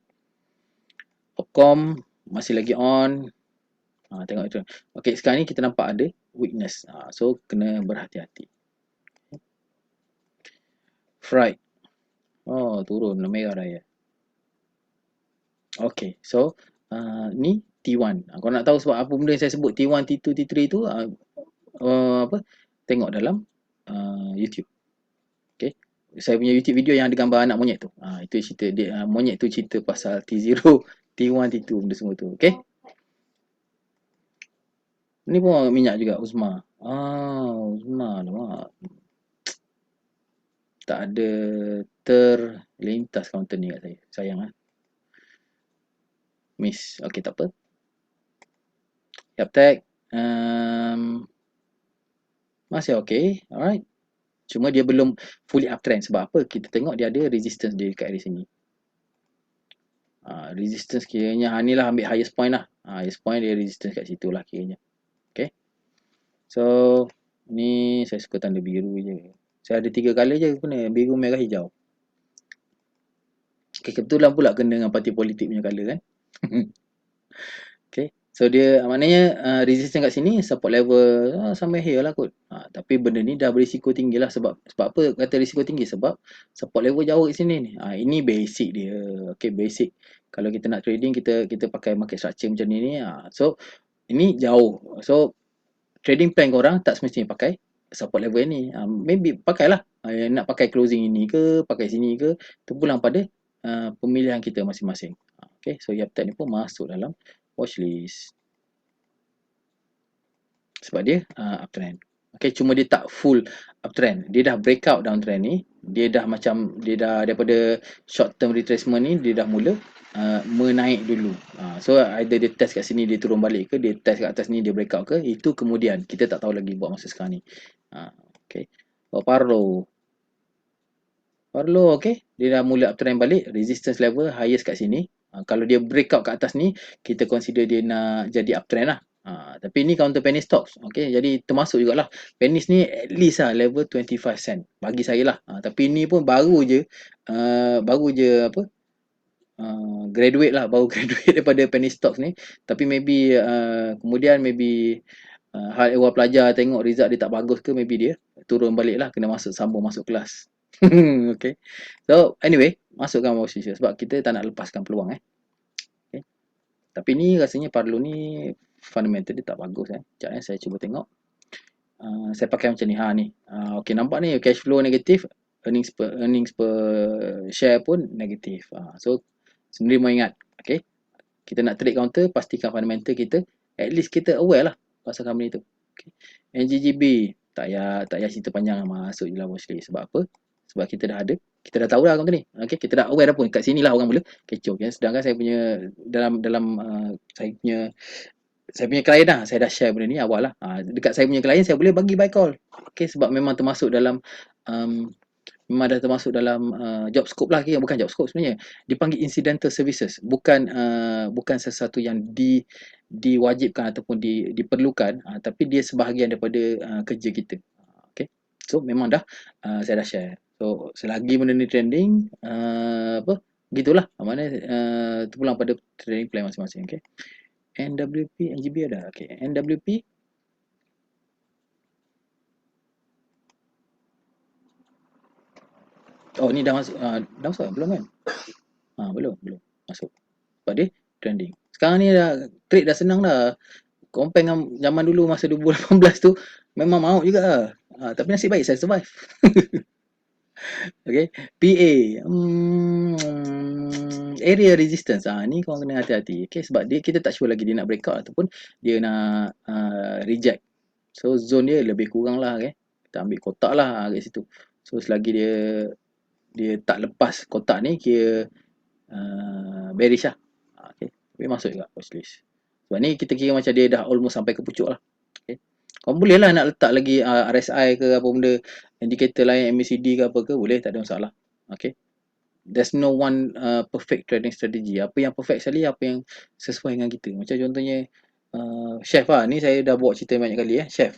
Popcom masih lagi on. Tengok itu. Okay, sekarang ni kita nampak ada weakness. So kena berhati-hati. Fried. Oh, turun merah dah ya. Okay, so ni T1. Kau nak tahu sebab apa benda yang saya sebut T1, T2, T3 tu tengok dalam YouTube. Okay. Saya punya YouTube video yang ada gambar anak monyet tu. Itu cerita dia, monyet tu cerita pasal T0, T1, T2 benda semua tu. Okay. Ni pun minyak juga Uzma. Uzma nampak. Tak ada terlintas counter ni kat saya. Sayang lah. Miss. Okay, tak apa. Yup, tag. Masih okay. Alright. Cuma dia belum fully uptrend. Sebab apa? Kita tengok dia ada resistance dia dekat area sini. Resistance kiranya ni lah ambil highest point lah. Highest point dia resistance kat situ lah kiranya. Okay. So, ni saya suka tanda biru je. Saya ada 3 colour je guna. Biru, merah, hijau. Okay, kebetulan pula kena dengan parti politik punya colour kan. Okay. So dia maknanya resistance kat sini support level sampai here lah kot. Tapi benda ni dah berisiko tinggi lah. Sebab apa kata risiko tinggi? Sebab support level jauh kat sini ni. Ini basic dia. Okay, basic. Kalau kita nak trading, kita pakai market structure macam ni. So ini jauh. So trading plan korang tak semestinya pakai support level ni. Maybe pakailah. Nak pakai closing ini ke, pakai sini ke, terpulang pada pemilihan kita masing-masing. Okay, so YapTech ni pun masuk dalam watchlist. Sebab dia uptrend. Okay, cuma dia tak full uptrend. Dia dah breakout downtrend ni. Dia dah daripada short term retracement ni, dia dah mula menaik dulu. So either dia test kat sini, dia turun balik ke, dia test kat atas ni, dia breakout ke, itu kemudian. Kita tak tahu lagi buat masa sekarang ni. Okay. Parlo. Parlo, okay. Dia dah mula uptrend balik. Resistance level highest kat sini. Kalau dia breakout kat atas ni, kita consider dia nak jadi uptrend lah. Tapi ni counter penny stocks. Okay, jadi termasuk jugalah. Pennies ni at least lah level 25 cent. Bagi saya lah. Tapi ni pun baru je apa? Graduate lah. Baru graduate daripada penny stocks ni. Tapi maybe kemudian maybe hal ehwal pelajar tengok result dia tak bagus ke, maybe dia turun balik lah. Kena sambung masuk kelas. Okay. So anyway, masukkan watchlist sebab kita tak nak lepaskan peluang okay. Tapi ni rasanya Parlo ni fundamental dia tak bagus Sekejap saya cuba tengok. Saya pakai macam ni ni. Okay, nampak ni cash flow negatif, earnings per share pun negatif. So sendiri mau ingat, okay. Kita nak trade counter, pastikan fundamental kita at least kita aware lah pasal company tu. Okay. NGGB tak payah cerita panjang, masuk je lah watchlist. Sebab apa? Sebab kita dah tahu lah company ni. Okay, kita dah aware dah pun. Kat sini lah orang mula kecoh. Okay. Sedangkan saya punya dalam saya punya klien lah, saya dah share benda ni awal lah. Dekat saya punya klien, saya boleh bagi buy call. Okay, sebab memang termasuk dalam memang dah termasuk dalam job scope lah. Okay. Bukan job scope sebenarnya. Dipanggil incidental services. Bukan sesuatu yang diwajibkan ataupun diperlukan. Tapi dia sebahagian daripada kerja kita. Okay. So memang saya dah share. So selagi benda ni trending, gitulah. Mana terpulang pada trading plan masing-masing. Okay. NWP, NGB ada. Okay. NWP. Oh, ni dah masuk. Dah masuk belum kan? Belum masuk. Sebab dia trending. Sekarang ni trade dah senang dah. Compare dengan zaman dulu masa 2018 tu, memang maut juga lah. Tapi nasib baik saya survive. Okay. PA. Area resistance. Ni korang kena hati-hati. Okay. Sebab kita tak sure lagi dia nak breakout ataupun dia nak reject. So zone dia lebih kurang lah. Okay. Kita ambil kotak lah kat situ. So selagi dia tak lepas kotak ni, kira bearish lah. Okay. Tapi masuk juga watchlist. Sebab ni kita kira macam dia dah almost sampai ke pucuk lah. Okay. Kau boleh lah nak letak lagi RSI ke apa benda, indikator lain, MACD ke apa ke, boleh, tak ada masalah. Okay. There's no one perfect trading strategy. Apa yang perfect sekali, apa yang sesuai dengan kita. Macam contohnya chef lah. Ni saya dah buat cerita banyak kali chef.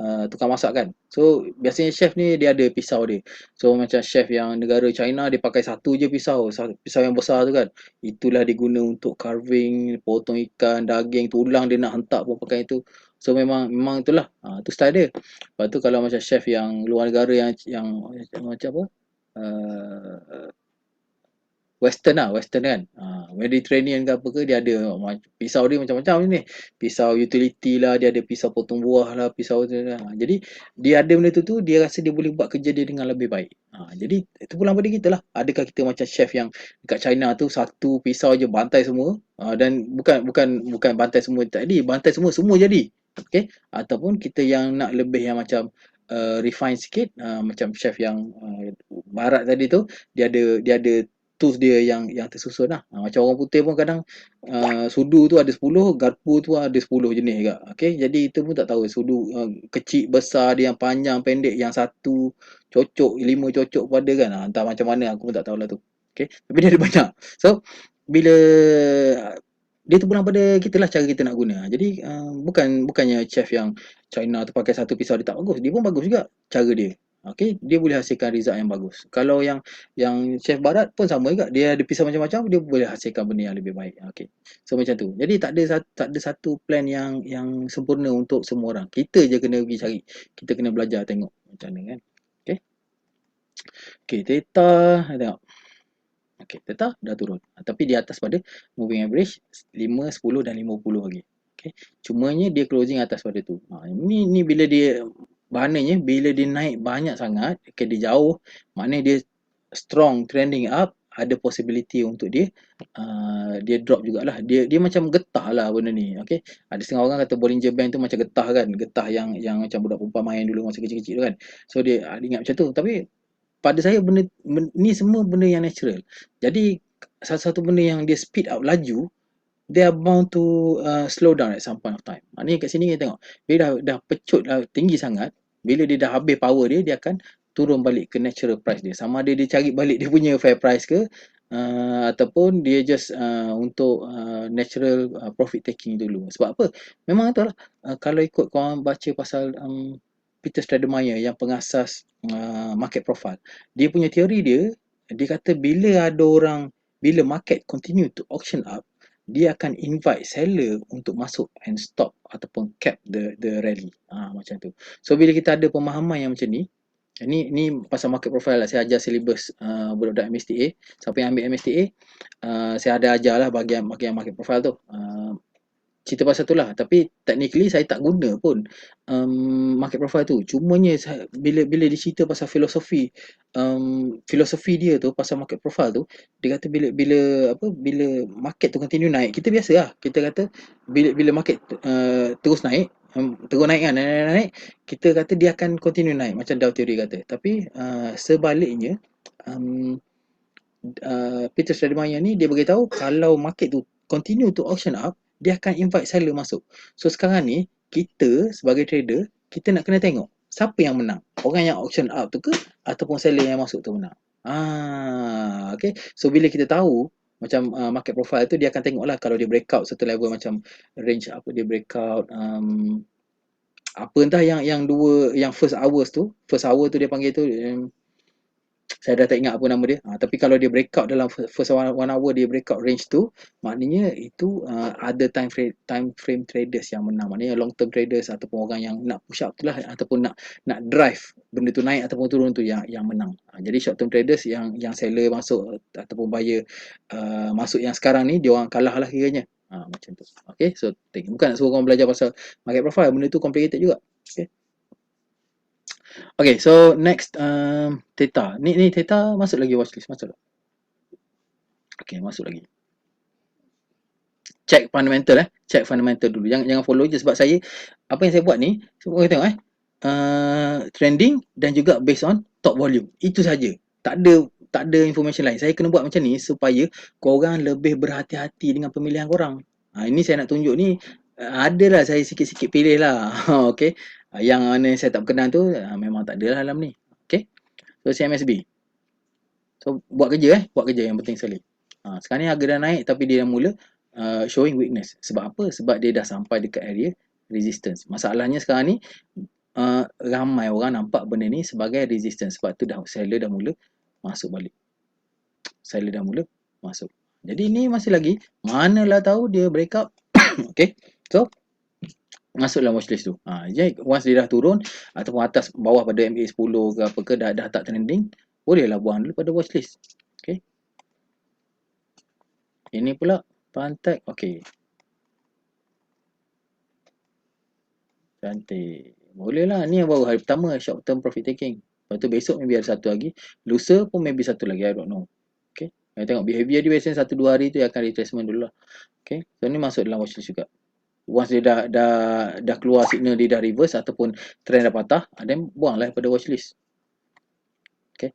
Tukang masak kan. So biasanya chef ni dia ada pisau dia. So macam chef yang negara China, dia pakai satu je pisau yang besar tu kan. Itulah diguna untuk carving, potong ikan, daging, tulang dia nak hentak pun pakai itu. So memang itulah. Tu style dia. Lepas tu kalau macam chef yang luar negara yang macam apa? Western kan. Mediterranean ke apa ke, dia ada pisau dia macam-macam ni. Pisau utility lah, dia ada pisau potong buah lah, pisau tu lah. Jadi dia ada benda tu, dia rasa dia boleh buat kerja dia dengan lebih baik. Jadi itu pulang pada kita lah. Adakah kita macam chef yang dekat China tu satu pisau je bantai semua, dan bukan bantai semua tadi, bantai semua jadi. Okay. Ataupun kita yang nak lebih yang macam refine sikit, macam chef yang barat tadi tu, dia ada tools dia yang tersusun lah. Macam orang putih pun kadang sudu tu ada 10, garpu tu ada 10 jenis juga. Okey, jadi itu pun tak tahu sudu kecil besar dia, yang panjang pendek, yang satu cocok, 5 cocok pada kan. Entah macam mana aku pun tak tahulah tu. Okey, tapi dia ada banyak. So bila dia terpulang pada kita lah cara kita nak guna. Jadi bukannya chef yang China tu pakai satu pisau dia tak bagus. Dia pun bagus juga cara dia. Okey, dia boleh hasilkan result yang bagus. Kalau yang chef barat pun sama juga. Dia ada pisau macam-macam, dia boleh hasilkan benda yang lebih baik. Okey. So macam tu. Jadi tak ada satu plan yang sempurna untuk semua orang. Kita je kena pergi cari. Kita kena belajar tengok macam mana kan. Okey. Okey, theta tengok. Okey, theta dah turun. Tapi di atas pada moving average 5, 10 dan 50 lagi. Okey. Cumanya dia closing atas pada tu. Ni bila dia maknanya bila dia naik banyak sangat, okay, dia jauh, maknanya dia strong trending up, ada possibility untuk dia drop jugalah. Dia macam getah lah benda ni. Okey. Ada setengah orang kata Bollinger Band tu macam getah kan, getah yang macam budak perempuan main dulu masa kecil-kecil tu kan. So dia ingat macam tu. Tapi pada saya ni semua benda yang natural. Jadi satu-satu benda yang dia speed up laju, they are bound to slow down at some point of time. Maknanya kat sini kita tengok, bila dah pecut tinggi sangat, bila dia dah habis power dia akan turun balik ke natural price dia. Sama ada dia cari balik dia punya fair price ke, ataupun dia just untuk natural profit taking dulu. Sebab apa? Memang tu lah, kalau ikut korang baca pasal Peter Stratemeyer yang pengasas market profile, dia punya teori dia kata bila market continue to auction up, dia akan invite seller untuk masuk and stop ataupun cap the rally. Macam tu. So bila kita ada pemahaman yang macam ni pasal market profile lah. Saya ajar silibus budak-budak MSTA. Siapa yang ambil MSTA, saya ada ajar lah bahagian market profile tu. Cerita pasal tu lah. Tapi technically saya tak guna pun market profile tu. Cumanya bila dia cerita pasal filosofi dia tu pasal market profile tu, dia kata bila market tu continue naik, kita biasa lah. Kita kata bila market terus naik, terus naik kan, naik, kita kata dia akan continue naik macam Dow Theory kata. Tapi sebaliknya Peter Stratemeyer ni dia beritahu kalau market tu continue to auction up, dia akan invite seller masuk. So sekarang ni kita sebagai trader, kita nak kena tengok siapa yang menang. Orang yang auction up tu ke ataupun seller yang masuk tu menang. Okay. So bila kita tahu macam market profile tu, dia akan tengoklah kalau dia breakout satu level macam range apa dia breakout apa entah yang first hour tu dia panggil tu saya dah tak ingat apa nama dia. Tapi kalau dia breakout dalam first one hour, dia breakout range tu, maknanya itu ada time frame traders yang menang. Maknanya long term traders ataupun orang yang nak push up tu lah, ataupun nak drive benda tu naik ataupun turun tu yang menang. Jadi short term traders yang seller masuk ataupun buyer masuk yang sekarang ni, dia orang kalah lah kiranya. Macam tu. Okay, so bukan nak suruh orang belajar pasal market profile, benda tu complicated juga. Okay. Okay, so next Theta. Ni Theta masuk lagi watchlist, masuk tak? Okay, masuk lagi. Check fundamental check fundamental dulu. Jangan follow je, sebab saya apa yang saya buat ni, semua tengok trending dan juga based on top volume. Itu saja. Tak ada information lain. Saya kena buat macam ni supaya korang lebih berhati-hati dengan pemilihan korang. Ini saya nak tunjuk ni, adalah saya sikit-sikit pilih lah. Okay. Yang mana saya tak berkenan tu memang tak ada lah dalam ni. Okay. So CMSB. So buat kerja yang penting sekali. Sekarang ni harga dah naik tapi dia dah mula showing weakness. Sebab apa? Sebab dia dah sampai dekat area resistance. Masalahnya sekarang ni ramai orang nampak benda ni sebagai resistance. Sebab tu seller dah mula masuk balik. Seller dah mula masuk. Jadi ni masih lagi, manalah tahu dia break up. Okay. So masuk dalam watchlist tu. Jadi once dia dah turun ataupun atas bawah pada MA10 ke apa ke dah tak trending, bolehlah buang dulu pada watchlist. Okay. Ini pula Pantek. Okay. Cantik. Boleh lah. Ni yang baru hari pertama short term profit taking. Lepas tu besok maybe ada satu lagi. Lusa pun maybe satu lagi. I don't know. Okay. Kita tengok behavior dia biasanya 1-2 hari tu akan retracement dulu lah. Okay. So ni masuk dalam watchlist juga. Once dia dah keluar signal dia dah reverse ataupun trend dah patah, then buanglah daripada watchlist. Okay.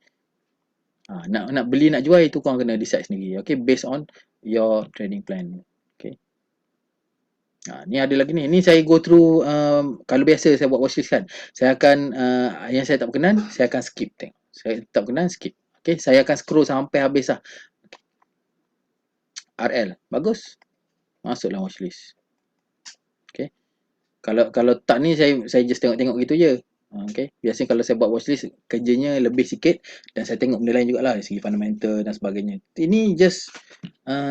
Nak beli nak jual itu korang kena decide sendiri. Okay, based on your trading plan. Okay. Ni ada lagi ni. Ni saya go through, kalau biasa saya buat watchlist kan, saya akan yang saya tak berkenan, saya akan skip tengok. Saya tak berkenan, skip. Okay, saya akan scroll sampai habis lah. RL, bagus. Masuklah watchlist. Okay. Kalau tak ni saya just tengok-tengok gitu je. Okay. Biasanya kalau saya buat watchlist, kerjanya lebih sikit dan saya tengok benda lain jugalah dari segi fundamental dan sebagainya. Ini just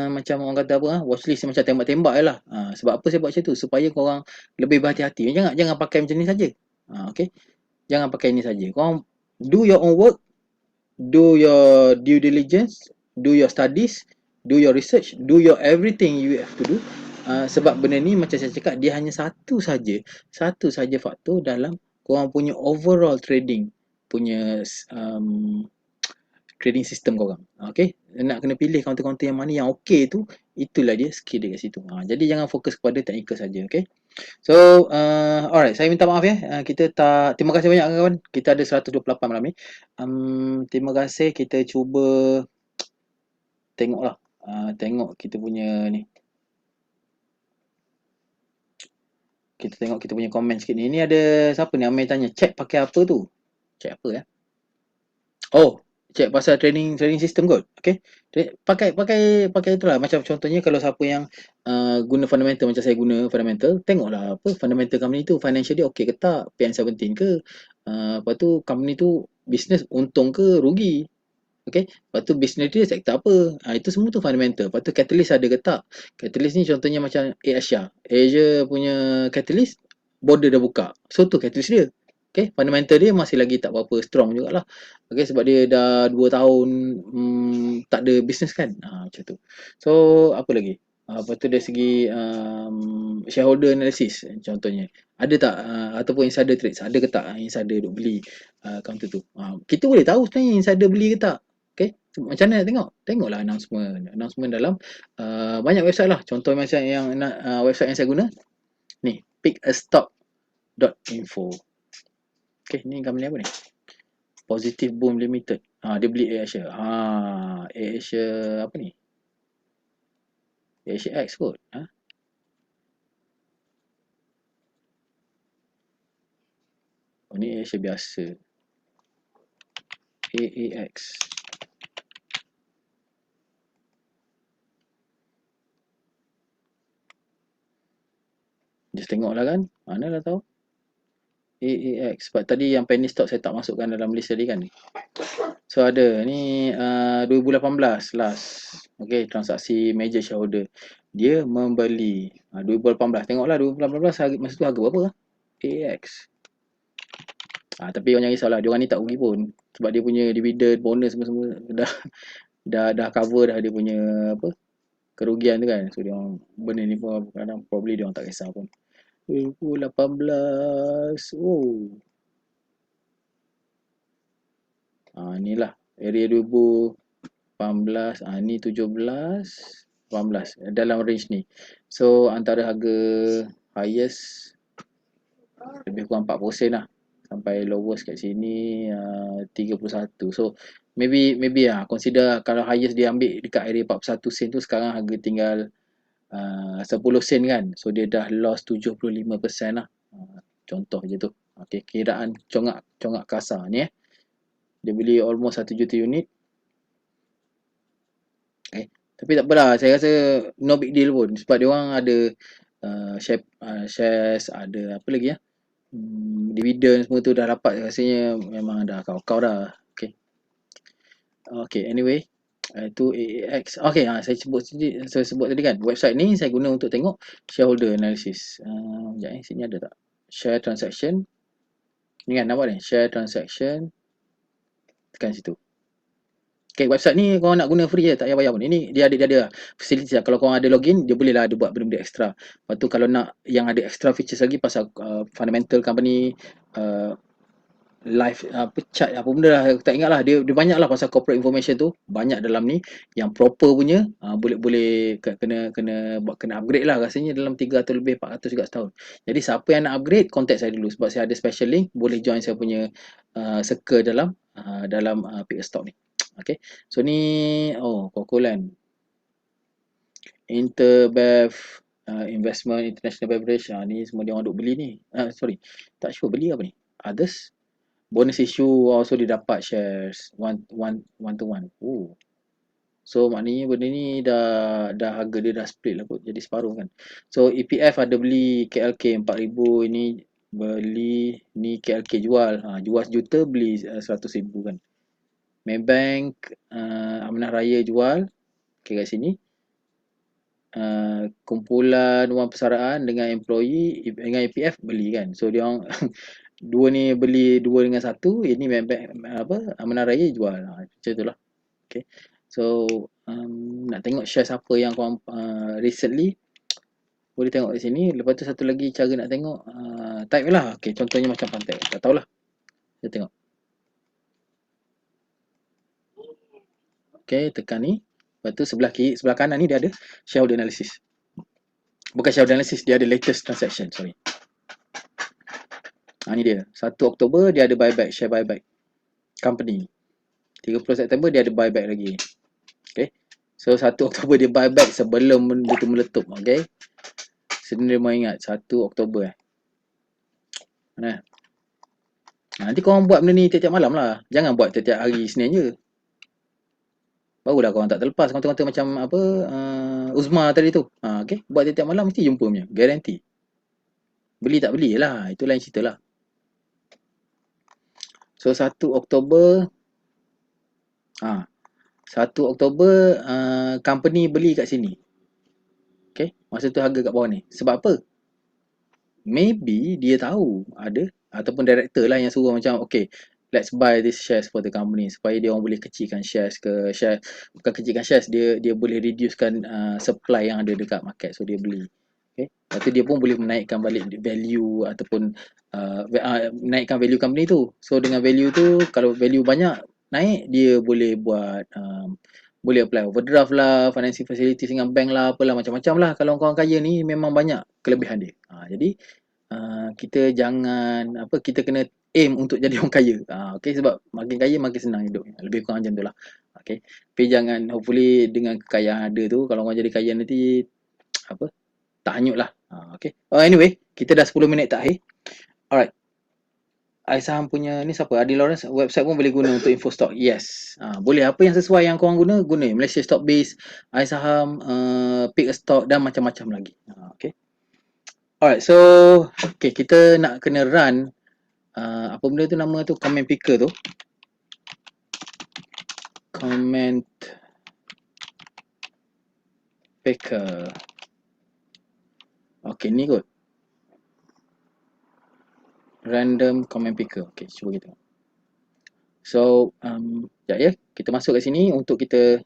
macam orang kata apa, watchlist macam tembak-tembak je lah. Sebab apa saya buat macam tu? Supaya korang lebih berhati-hati. Jangan pakai macam ni saja. Okay. Jangan pakai ni saja. Korang do your own work, do your due diligence, do your studies, do your research, do your everything you have to do. Sebab benda ni macam saya cakap, dia hanya satu saja faktor dalam korang punya overall trading punya trading system korang. Okay, nak kena pilih counter-counter yang mana yang okay tu, itulah dia skill dia kat situ. Jadi jangan fokus kepada technical saja. Okay. So, alright, saya minta maaf ya. Terima kasih banyak kawan. Kita ada 128 malam ni. Terima kasih, kita cuba tengoklah. Tengok kita punya ni. Kita tengok kita punya komen sikit ni. Ini ada siapa ni? Amir tanya, check pakai apa tu? Check apa ya? Oh, check pasal training system kot. Okay. Pakai itulah. Macam contohnya kalau siapa yang guna fundamental macam saya guna fundamental, tengoklah apa fundamental company tu, financial dia okey ke tak, PN17 ke. Lepas tu company tu business untung ke rugi. Okay. Lepas tu business dia sektor apa. Itu semua tu fundamental. Lepas tu catalyst ada ke tak. Catalyst ni contohnya macam Asia. Asia punya catalyst, border dah buka. So tu catalyst dia. Okay. Fundamental dia masih lagi tak berapa strong jugalah. Okay. Sebab dia dah 2 tahun tak ada business kan. Macam tu. So apa lagi. Lepas tu dari segi shareholder analysis contohnya. Ada tak ataupun insider trades. Ada ke tak insider duk beli counter tu. Kita boleh tahu sebenarnya insider beli ke tak. Okay. Macam mana nak tengok? Tengoklah announcement dalam banyak website lah. Contoh macam yang website yang saya guna. Ni, pickastock.info. Okay, ni company apa ni? Positive Boom Limited. Dia beli AirAsia. AirAsia apa ni? AirAsia X kot. Oh, ni AirAsia biasa. AAX. Just tengoklah kan. Mana lah tahu. AAX. Sebab tadi yang penny stock saya tak masukkan dalam list tadi kan. So ada ni 2018 last. Okay, transaksi major shareholder. Dia membeli 2018. Tengoklah 2018 harga, masa tu harga berapa lah? AAX. Tapi orang jangan risaulah, diorang ni tak rugi pun. Sebab dia punya dividend, bonus semua dah cover dah dia punya apa kerugian tu kan. So diorang benda ni pun kadang probably diorang tak kisah pun. 2018. Inilah area 2018. Ni 17, 18 dalam range ni. So antara harga highest lebih kurang 4% lah. Sampai lowest kat sini 31. So maybe consider kalau highest dia ambil dekat area 41 sen tu, sekarang harga tinggal 10 sen kan. So dia dah loss 75% lah. Contoh je tu. Okay, kiraan congak kasar ni Dia beli almost 1 juta unit. Tapi tak apalah, saya rasa no big deal pun. Sebab dia orang ada shares, ada apa lagi dividend semua tu dah dapat, rasanya memang dah kau dah. Okay, anyway, itu AAX. Okay, saya sebut tadi kan, website ni saya guna untuk tengok shareholder analysis. Sekejap sini ada tak? Share transaction. Ni kan, nampak ni? Share transaction. Tekan situ. Okay, website ni korang nak guna free je, tak payah bayar pun. Ini dia ada facility lah. Kalau korang ada login, dia boleh lah ada buat benda-benda extra. Lepas tu kalau nak yang ada extra features lagi pasal fundamental company, live apa chat apa benda lah, aku tak ingat lah. Dia banyak lah pasal corporate information tu, banyak dalam ni yang proper punya. Boleh kena upgrade lah rasanya dalam 3 atau lebih 400 juga setahun. Jadi siapa yang nak upgrade, contact saya dulu sebab saya ada special link, boleh join saya punya circle dalam Pick a Stock ni. Okay, so ni Kokolan Interbev, investment international beverage, ni semua dia orang duk beli ni. Sorry, tak sure beli apa ni, others. Bonus issue also dia dapat shares one to one. So maknanya benda ni dah harga dia dah split lah kot, jadi separuh kan. So EPF ada beli KLK 4,000, ini beli ni KLK jual. Jual sejuta beli 100,000 kan. Maybank Amanah Raya jual. Okay, kat sini. Kumpulan wang persaraan dengan employee dengan EPF beli kan. So dia orang dua ni beli 2 dengan 1, ini Amanah Raya jual. Macam tu lah. Okay. So nak tengok share siapa yang korang recently, boleh tengok di sini. Lepas tu satu lagi cara nak tengok, type lah. Okay, contohnya macam Pantek, tak tahulah. Kita tengok. Okay, tekan ni. Lepas tu sebelah kanan ni dia ada shareholder analysis. Bukan shareholder analysis, dia ada latest transaction, sorry. Ni dia. 1 Oktober dia ada buyback, share buyback company. 30 September dia ada buyback lagi. Okay. So 1 Oktober dia buyback sebelum benda tu meletup. Okay. Sebenarnya mau ingat 1 Oktober Mana? Nanti korang buat benda ni tiap-tiap malam lah. Jangan buat tiap-tiap hari Isnin je. Barulah korang tak terlepas. Korang tengok macam apa Uzma tadi tu. Okay. Buat tiap-tiap malam mesti jumpa punya. Guarantee. Beli tak beli lah. Itu lain cerita lah. So 1 Oktober 1 Oktober company beli kat sini. Okay. Masa tu harga kat bawah ni. Sebab apa? Maybe dia tahu ada, ataupun director lah yang suruh macam okay, let's buy this shares for the company, supaya dia orang boleh kecilkan shares bukan kecilkan shares, dia boleh reducekan supply yang ada dekat market, so dia beli. Okay. Lepas tu dia pun boleh menaikkan balik value ataupun menaikkan value company tu. So dengan value tu, kalau value banyak naik, dia boleh buat boleh apply overdraft lah, financing facilities dengan bank lah, apalah macam-macam lah. Kalau orang kaya ni memang banyak kelebihan dia. Jadi kita jangan kita kena aim untuk jadi orang kaya. Okay, sebab makin kaya makin senang hidup. Lebih kurang macam tu lah. Okay. Tapi jangan, hopefully dengan kekayaan ada tu, kalau orang jadi kaya nanti tak hanyut lah. Okay. Anyway, kita dah 10 minit terakhir. Alright. iSaham punya ni siapa? Adi Lawrence, website pun boleh guna untuk info stock. Yes. Boleh, apa yang sesuai yang korang guna. Malaysia Stock Base, iSaham, Pick a Stock dan macam-macam lagi. Okay. Alright, so okay, kita nak kena run apa benda tu, nama tu comment picker tu. Comment picker. Okay, ni kot. Random comment picker. Okay, cuba kita. So, sekejap ya. Kita masuk kat sini untuk kita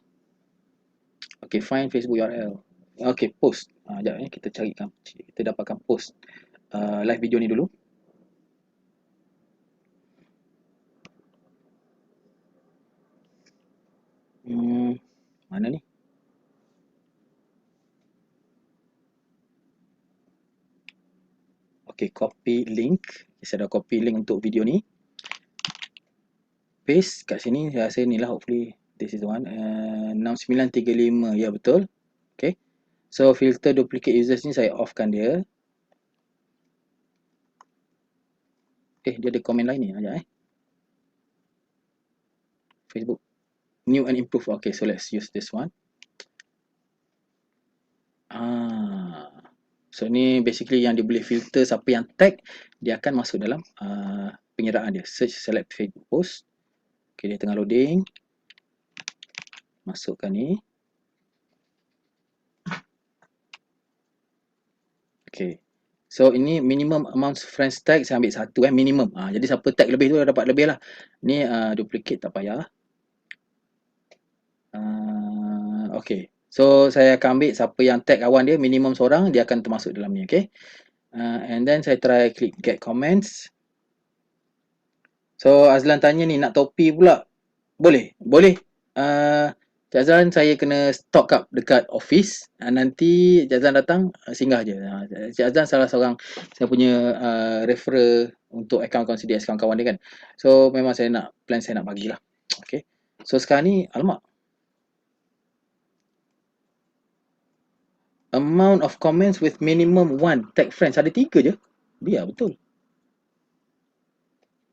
find Facebook URL. Okay, post. Sekejap ya, kita carikan. Kita dapatkan post live video ni dulu. Mana ni? Okay, copy link. Saya dah copy link untuk video ni. Paste kat sini. Saya rasa ni lah, hopefully this is the one. 6935. Ya, betul. Okay. So, filter duplicate users ni saya offkan dia. Dia ada komen lain ni. Sekejap Facebook. New and improve. Okay, so let's use this one. So ni basically yang dia boleh filter siapa yang tag, dia akan masuk dalam penyertaan dia. Search, select Facebook post. Okay, dia tengah loading. Masukkan ni. Okay. So ini minimum amount friends tag, saya ambil 1 minimum. Jadi siapa tag lebih tu dah dapat lebih lah. Ni duplicate tak payah. Okay. So saya akan ambil siapa yang tag kawan dia, minimum seorang, dia akan termasuk dalam ni. Okay. And then saya try klik get comments. So Azlan tanya ni nak topi pula. Boleh? Boleh. Cik Azlan, saya kena stock up dekat office. Nanti Cik Azlan datang, singgah je. Cik Azlan salah seorang saya punya referral untuk akaun-akaun CDS kawan-kawan dia kan. So memang saya nak bagilah. Okay. So sekarang ni, alamak. Amount of comments with minimum 1. Tag friends. Ada 3 je. Biar betul.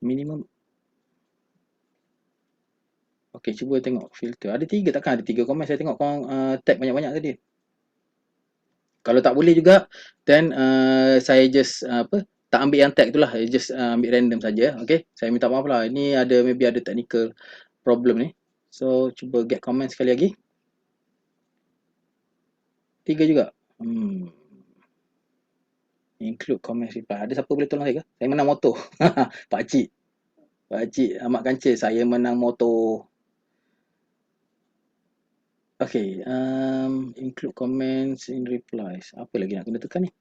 Minimum. Okay, cuba tengok filter. Ada 3, takkan ada 3 komen. Saya tengok korang tag banyak-banyak tadi. Kalau tak boleh juga, then saya just tak ambil yang tag tu lah. Just ambil random saja. Okay, saya minta maaf lah. Ini maybe ada technical problem ni. So, cuba get comment sekali lagi. 3 juga. Include comment reply. Ada siapa boleh tolong saya ke? Saya menang motor. Pakcik. Pakcik Ahmad Kancil, saya menang motor. Okay, include comments in replies. Apa lagi nak kena tekan ni?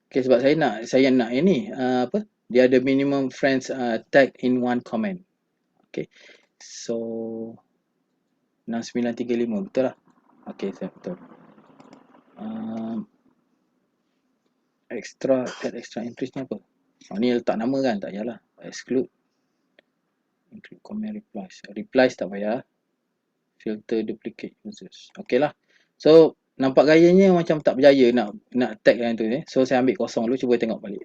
Okay, sebab saya nak ini dia ada minimum friends tag in one comment. Okay, so 6935 betul lah. Okay, saya betul. Extra entries ni apa? Ni letak nama kan, tak payahlah. Exclude. Include comment replies. Replies tak payah. Filter duplicate users. Okay lah. So nampak gayanya macam tak berjaya nak tag yang tu ni. So saya ambil kosong dulu, cuba tengok balik.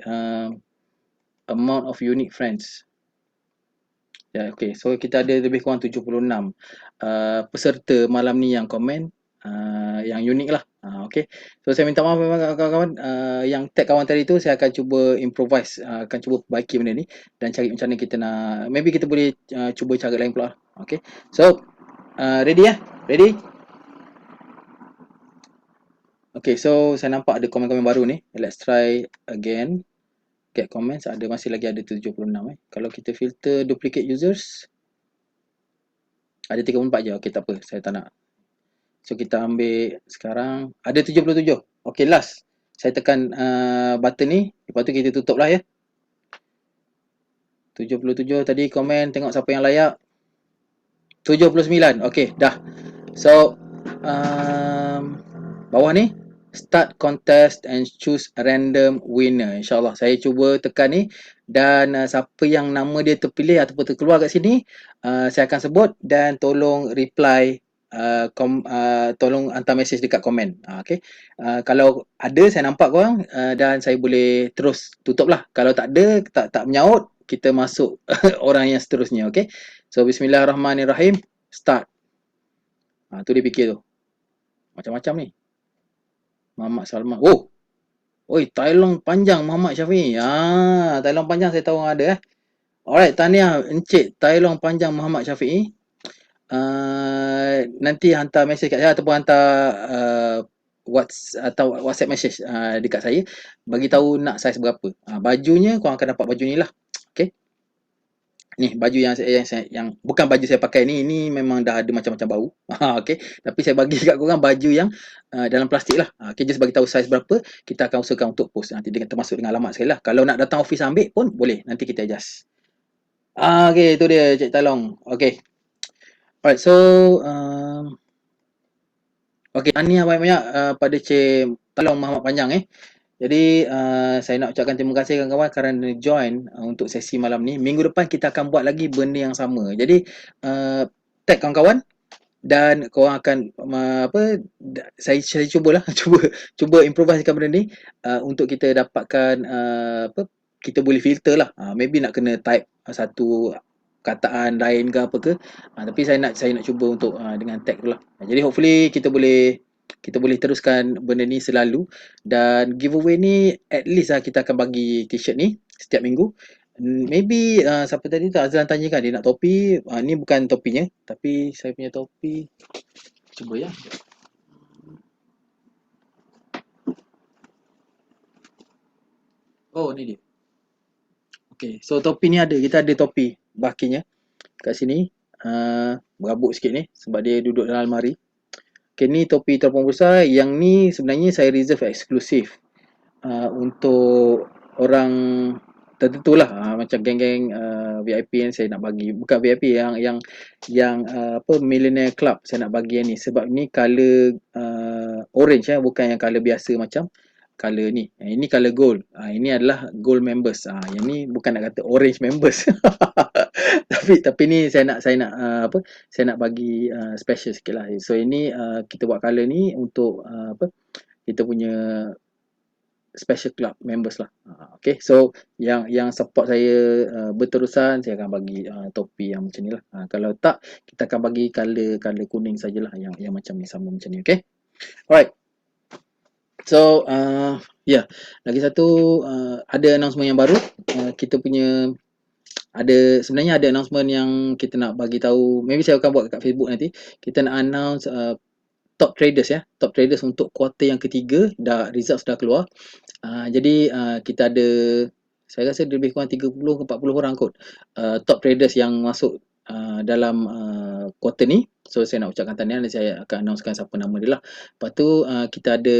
Amount of unique friends. Ya, okay. So kita ada lebih kurang 76 peserta malam ni yang komen yang unik lah. Okay. So saya minta maaf memang kawan-kawan, yang tag kawan tadi tu saya akan cuba improvise, akan cuba perbaiki benda ni dan cari macam mana kita nak, maybe kita boleh cuba cara lain pula. Okay. So ready ya? Ready? Okay, so saya nampak ada komen-komen baru ni. Let's try again. Get comments, masih lagi ada 76 . Kalau kita filter duplicate users, ada 34 je. Okay, tak apa, saya tak nak. So kita ambil sekarang, ada 77. Okay, last. Saya tekan button ni, lepas tu kita tutup lah ya. 77 tadi komen, tengok siapa yang layak. 79. Okay, dah. So bawah ni, start contest and choose a random winner. InsyaAllah saya cuba tekan ni, dan siapa yang nama dia terpilih ataupun terkeluar kat sini, saya akan sebut dan tolong reply, tolong hantar mesej dekat komen. Okay. Kalau ada saya nampak korang, dan saya boleh terus tutup lah. Kalau tak ada, tak menyaut, kita masuk orang yang seterusnya. Okay. So bismillahirrahmanirrahim. Start. Tu dia fikir tu. Macam-macam ni. Muhammad Salman. Oh. Oi, Tailong panjang Muhammad Syafiee. Tailong panjang saya tahu ada. Alright, tahniah Encik Tailong panjang Muhammad Syafiee. Nanti hantar mesej kat saya ataupun hantar WhatsApp message dekat saya, bagi tahu nak saiz berapa. Bajunya korang akan dapat baju ni lah. Okey. Ni baju yang bukan baju saya pakai ni memang dah ada macam-macam bau. Okey, tapi saya bagi kat korang baju yang dalam plastik lah. Okey, just bagi tahu saiz berapa, kita akan usahakan untuk post nanti termasuk dengan alamat sekali lah. Kalau nak datang office ambil pun boleh, nanti kita adjust. Okey, tu dia Cik Talong. Okey. Alright, so okey, tahniah banyak-banyak pada Cik Talong Muhammad Panjang Jadi saya nak ucapkan terima kasih kawan-kawan kerana join untuk sesi malam ni. Minggu depan kita akan buat lagi benda yang sama. Jadi tag kawan-kawan dan korang akan saya cubalah cuba improvisekan benda ni untuk kita dapatkan kita boleh filter lah. Maybe nak kena type satu kataan lain ke apa ke. Tapi saya nak cuba untuk dengan tag tu lah. Jadi hopefully kita boleh teruskan benda ni selalu, dan giveaway ni at least kita akan bagi t-shirt ni setiap minggu. Maybe siapa tadi tu Azlan tanya kan dia nak topi. Ni bukan topinya, tapi saya punya topi. Cuba ya. Oh, ni dia. Okay, so topi ni kita ada topi bakinya kat sini. Berabuk sikit ni sebab dia duduk dalam almari. Okay, ni topi teropong besar. Yang ni sebenarnya saya reserve eksklusif untuk orang tertentu lah, macam geng-geng VIP ni saya nak bagi, bukan VIP, apa, Millionaire Club saya nak bagi yang ni, sebab ni color orange bukan yang color biasa macam color ni. Ini color gold. Ini adalah gold members. Yang ni bukan nak kata orange members. Tapi ni saya nak apa? Saya nak bagi special sikit lah. So ini kita buat color ni untuk apa? Kita punya special club members lah. Okay, so yang support saya berterusan, saya akan bagi topi yang macam ni lah. Kalau tak, kita akan bagi color kuning sajalah, yang macam ni, sama macam ni. Okay, alright. So lagi satu, ada announcement yang baru. Kita punya sebenarnya ada announcement yang kita nak bagi tahu. Maybe saya akan buat kat Facebook nanti. Kita nak announce top traders untuk kuarter yang ketiga. Results dah keluar. Jadi kita ada, saya rasa lebih kurang 30 ke 40 orang kot top traders yang masuk dalam kuarter ni. So saya nak ucapkan tahniah dan saya akan announcekan siapa nama dia lah. Lepas tu kita ada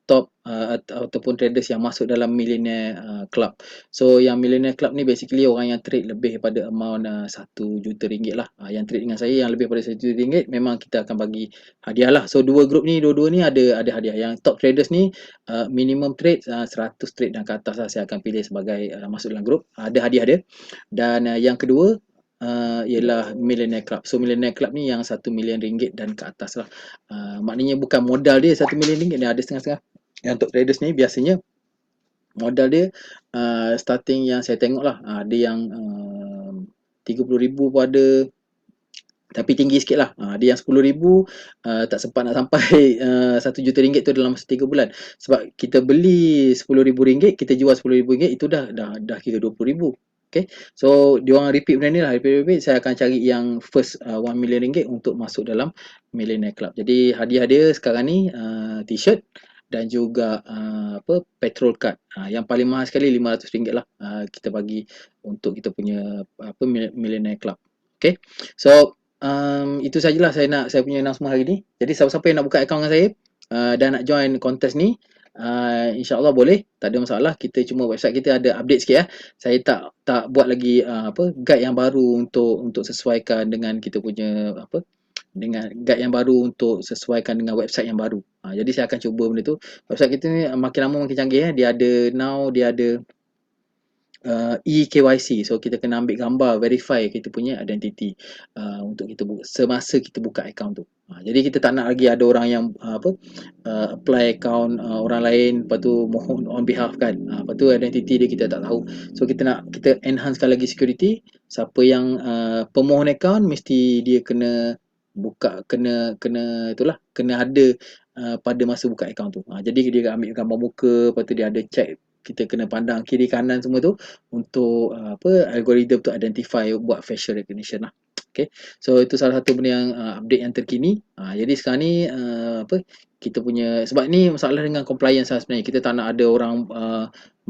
top ataupun traders yang masuk dalam Millionaire Club. So yang Millionaire Club ni basically orang yang trade lebih daripada amount RM1 juta lah. Yang trade dengan saya yang lebih daripada RM1 juta, memang kita akan bagi hadiah lah. So dua ni ada hadiah. Yang top traders ni minimum trade 100 trade dan ke atas lah, saya akan pilih sebagai masuk dalam grup. Ada hadiah dia. Dan yang kedua ialah Millionaire Club. So Millionaire Club ni yang RM1 million dan ke atas lah. Maknanya bukan modal dia RM1 million, dia ada setengah-setengah. Yang untuk traders ni biasanya modal dia starting yang saya tengok lah, ada yang 30,000 pun ada, tapi tinggi sikit lah. Ada yang 10,000 tak sempat nak sampai RM1 juta tu dalam masa 3 bulan. Sebab kita beli RM10,000, kita jual RM10,000, itu dah kira RM20,000. Okay, so diorang repeat benda ni lah, repeat. Saya akan cari yang first RM1 million untuk masuk dalam Millionaire Club. Jadi hadiah dia sekarang ni t-shirt dan juga petrol card. Yang paling mahal sekali RM500 lah kita bagi untuk kita punya Millionaire Club. Okay, so itu sajalah saya punya announcement hari ni. Jadi siapa-siapa yang nak buka akaun dengan saya dan nak join kontes ni, InsyaAllah boleh, tak ada masalah. Kita cuma website kita ada update sikit Saya tak buat lagi guide yang baru untuk sesuaikan dengan kita punya dengan guide yang baru untuk sesuaikan dengan website yang baru. Jadi saya akan cuba benda tu. Website kita ni makin lama makin canggih Dia ada eKYC. So kita kena ambil gambar, verify kita punya identity untuk kita semasa kita buka account tu. Jadi kita tak nak lagi ada orang yang apply account orang lain, lepas tu mohon on behalf kan. Lepas tu identity dia kita tak tahu. So kita enhancekan lagi security. Siapa yang pemohon account mesti dia kena buka, kena ada pada masa buka account tu. Jadi dia ambil gambar muka, lepas tu dia ada check, kita kena pandang kiri kanan semua tu untuk algoritma tu identify, buat facial recognition lah. Okay, so itu salah satu benda yang update yang terkini. Jadi sekarang ni kita punya, sebab ni masalah dengan compliance lah sebenarnya. Kita tak nak ada orang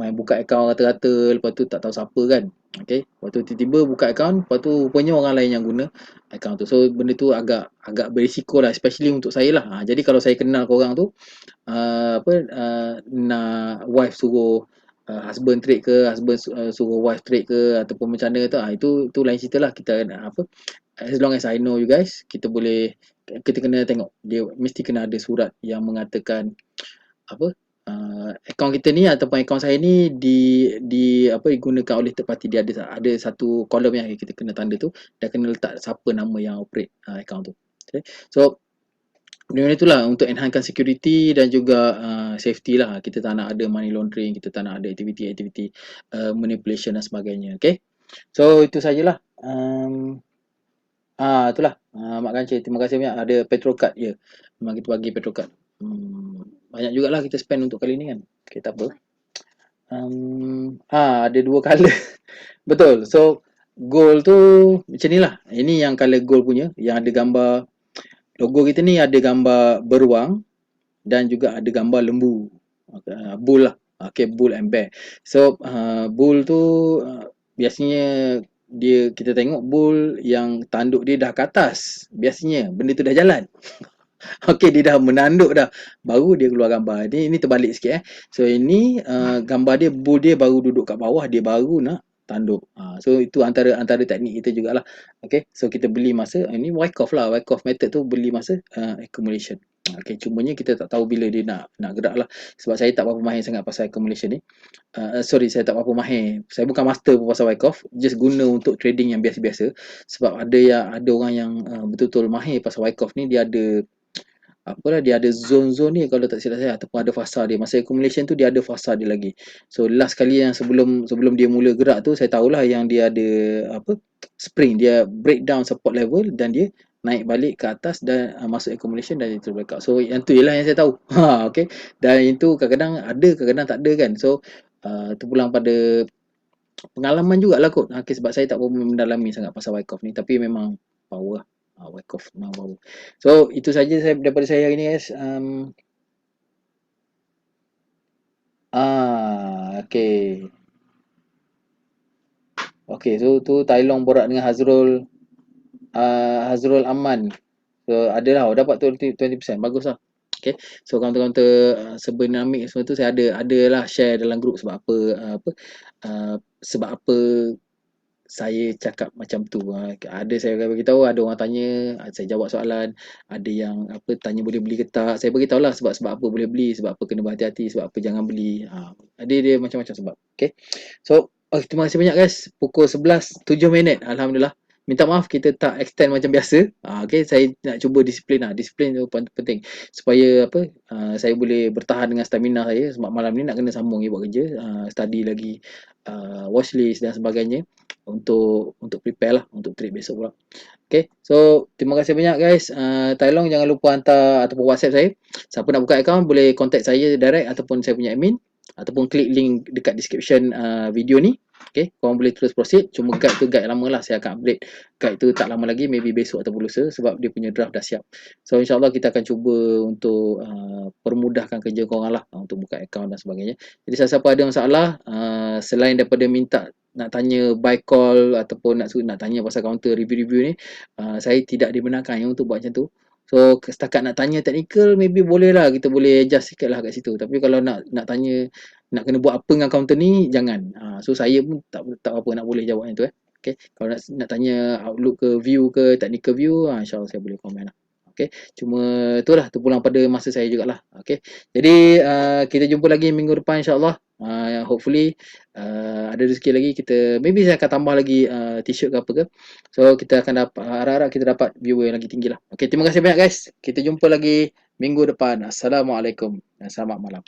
main buka account rata-rata, lepas tu tak tahu siapa kan. Okay, lepas tu tiba-tiba buka account, lepas tu rupanya orang lain yang guna account tu. So benda tu agak berisiko lah, especially untuk saya lah. Jadi kalau saya kenal korang tu nak wife suruh husband trade ke, husband suruh wife trade ke, ataupun macam mana tu, itu lain cerita lah. Kita as long as I know you guys, kita kena tengok, dia mesti kena ada surat yang mengatakan akaun kita ni ataupun akaun saya ni digunakan oleh third party. Dia ada satu kolom yang kita kena tanda tu, dan kena letak siapa nama yang operate akaun tu. Okay, so benda itulah untuk enhancekan security dan juga safety lah. Kita tak nak ada money laundering, kita tak nak ada aktiviti manipulation dan sebagainya. Okay, so itu sajalah. Itulah Mak Kancil, terima kasih banyak. Ada petrol card, ya, memang kita bagi petrol card. Banyak jugalah kita spend untuk kali ni kan. Okay, tak apa. Ada 2 colour. Betul. So gold tu macam ni lah. Ini yang colour gold punya, yang ada gambar logo kita ni, ada gambar beruang dan juga ada gambar lembu, bull lah. Okay, bull and bear. So bull tu biasanya kita tengok bull yang tanduk dia dah ke atas, biasanya benda tu dah jalan. Okay, dia dah menanduk dah, baru dia keluar gambar. Ini terbalik sikit So ini gambar dia, bull dia baru duduk kat bawah, dia baru nak tanduk. So itu antara antara teknik kita jugalah. Okay, so kita beli masa, ini Wyckoff lah, Wyckoff method tu beli masa accumulation. Okay, cumanya kita tak tahu bila dia nak gerak lah. Sebab saya tak berapa mahir sangat pasal accumulation ni. Sorry, saya tak berapa mahir. Saya bukan master pun pasal Wyckoff, just guna untuk trading yang biasa-biasa. Sebab ada orang yang betul-betul mahir pasal Wyckoff ni, dia ada apalah, dia ada zone-zone ni kalau tak silap saya, ataupun ada fasa dia. Masa accumulation tu dia ada fasa dia lagi. So last kali yang sebelum dia mula gerak tu, saya tahulah yang dia ada apa, spring, dia break down support level dan dia naik balik ke atas dan masuk accumulation dan itu breakout. So yang tu ialah yang saya tahu. Okay. Dan itu kadang-kadang ada, kadang-kadang tak ada kan. So tu pulang pada pengalaman jugalah kot. Okay, sebab saya tak berapa mendalami sangat pasal Wyckoff ni, tapi memang power lah. Wyckoff memang power. So itu saja saya daripada saya hari ni guys. Okay. Okay, so tu Tai Long borak dengan Hazrul Aman. So adalah dapat tu 20%. Bagus lah. Okay. So kaunter-kaunter Sebenamik semua tu saya ada lah share dalam grup sebab apa saya cakap macam tu. Ada saya bagi tahu, ada orang tanya, saya jawab soalan, ada yang tanya boleh beli ke tak. Saya bagi tahulah sebab apa boleh beli, sebab apa kena berhati-hati, sebab apa jangan beli. Dia macam-macam sebab. Okay. So terima kasih banyak guys. Pukul 11, 7 minit. Alhamdulillah. Minta maaf kita tak extend macam biasa. Okay, saya nak cuba disiplin lah. Disiplin tu penting supaya saya boleh bertahan dengan stamina saya, sebab malam ni nak kena sambung buat kerja, study lagi, watchlist dan sebagainya untuk prepare lah untuk trip besok pula. Okay, so terima kasih banyak guys. Tai Long jangan lupa hantar ataupun WhatsApp saya. Siapa nak buka account boleh contact saya direct ataupun saya punya admin, ataupun klik link dekat description video ni. Okay, korang boleh terus proceed. Cuma guide tu guide lama lah, saya akan update guide tu tak lama lagi, maybe besok ataupun lusa, sebab dia punya draft dah siap. So insyaAllah kita akan cuba untuk permudahkan kerja korang lah untuk buka account dan sebagainya. Jadi siapa ada masalah, selain daripada minta nak tanya buy call ataupun nak tanya pasal counter review-review ni, saya tidak dibenarkan untuk buat macam tu. So setakat nak tanya technical, maybe boleh lah, kita boleh adjust sikit lah kat situ. Tapi kalau nak tanya, nak kena buat apa dengan counter ni, jangan. So saya pun tak apa nak boleh jawab yang tu. Okay. Kalau nak tanya outlook ke view ke technical view, insyaAllah saya boleh komen lah. Okay. Cuma itulah, tu pulang pada masa saya jugalah. Okay. Jadi kita jumpa lagi minggu depan insyaAllah. Hopefully ada rezeki lagi, kita maybe saya akan tambah lagi t-shirt ke apa ke. So kita akan dapat, harap-harap kita dapat viewer yang lagi tinggi lah. Okay, terima kasih banyak guys. Kita jumpa lagi minggu depan. Assalamualaikum dan selamat malam.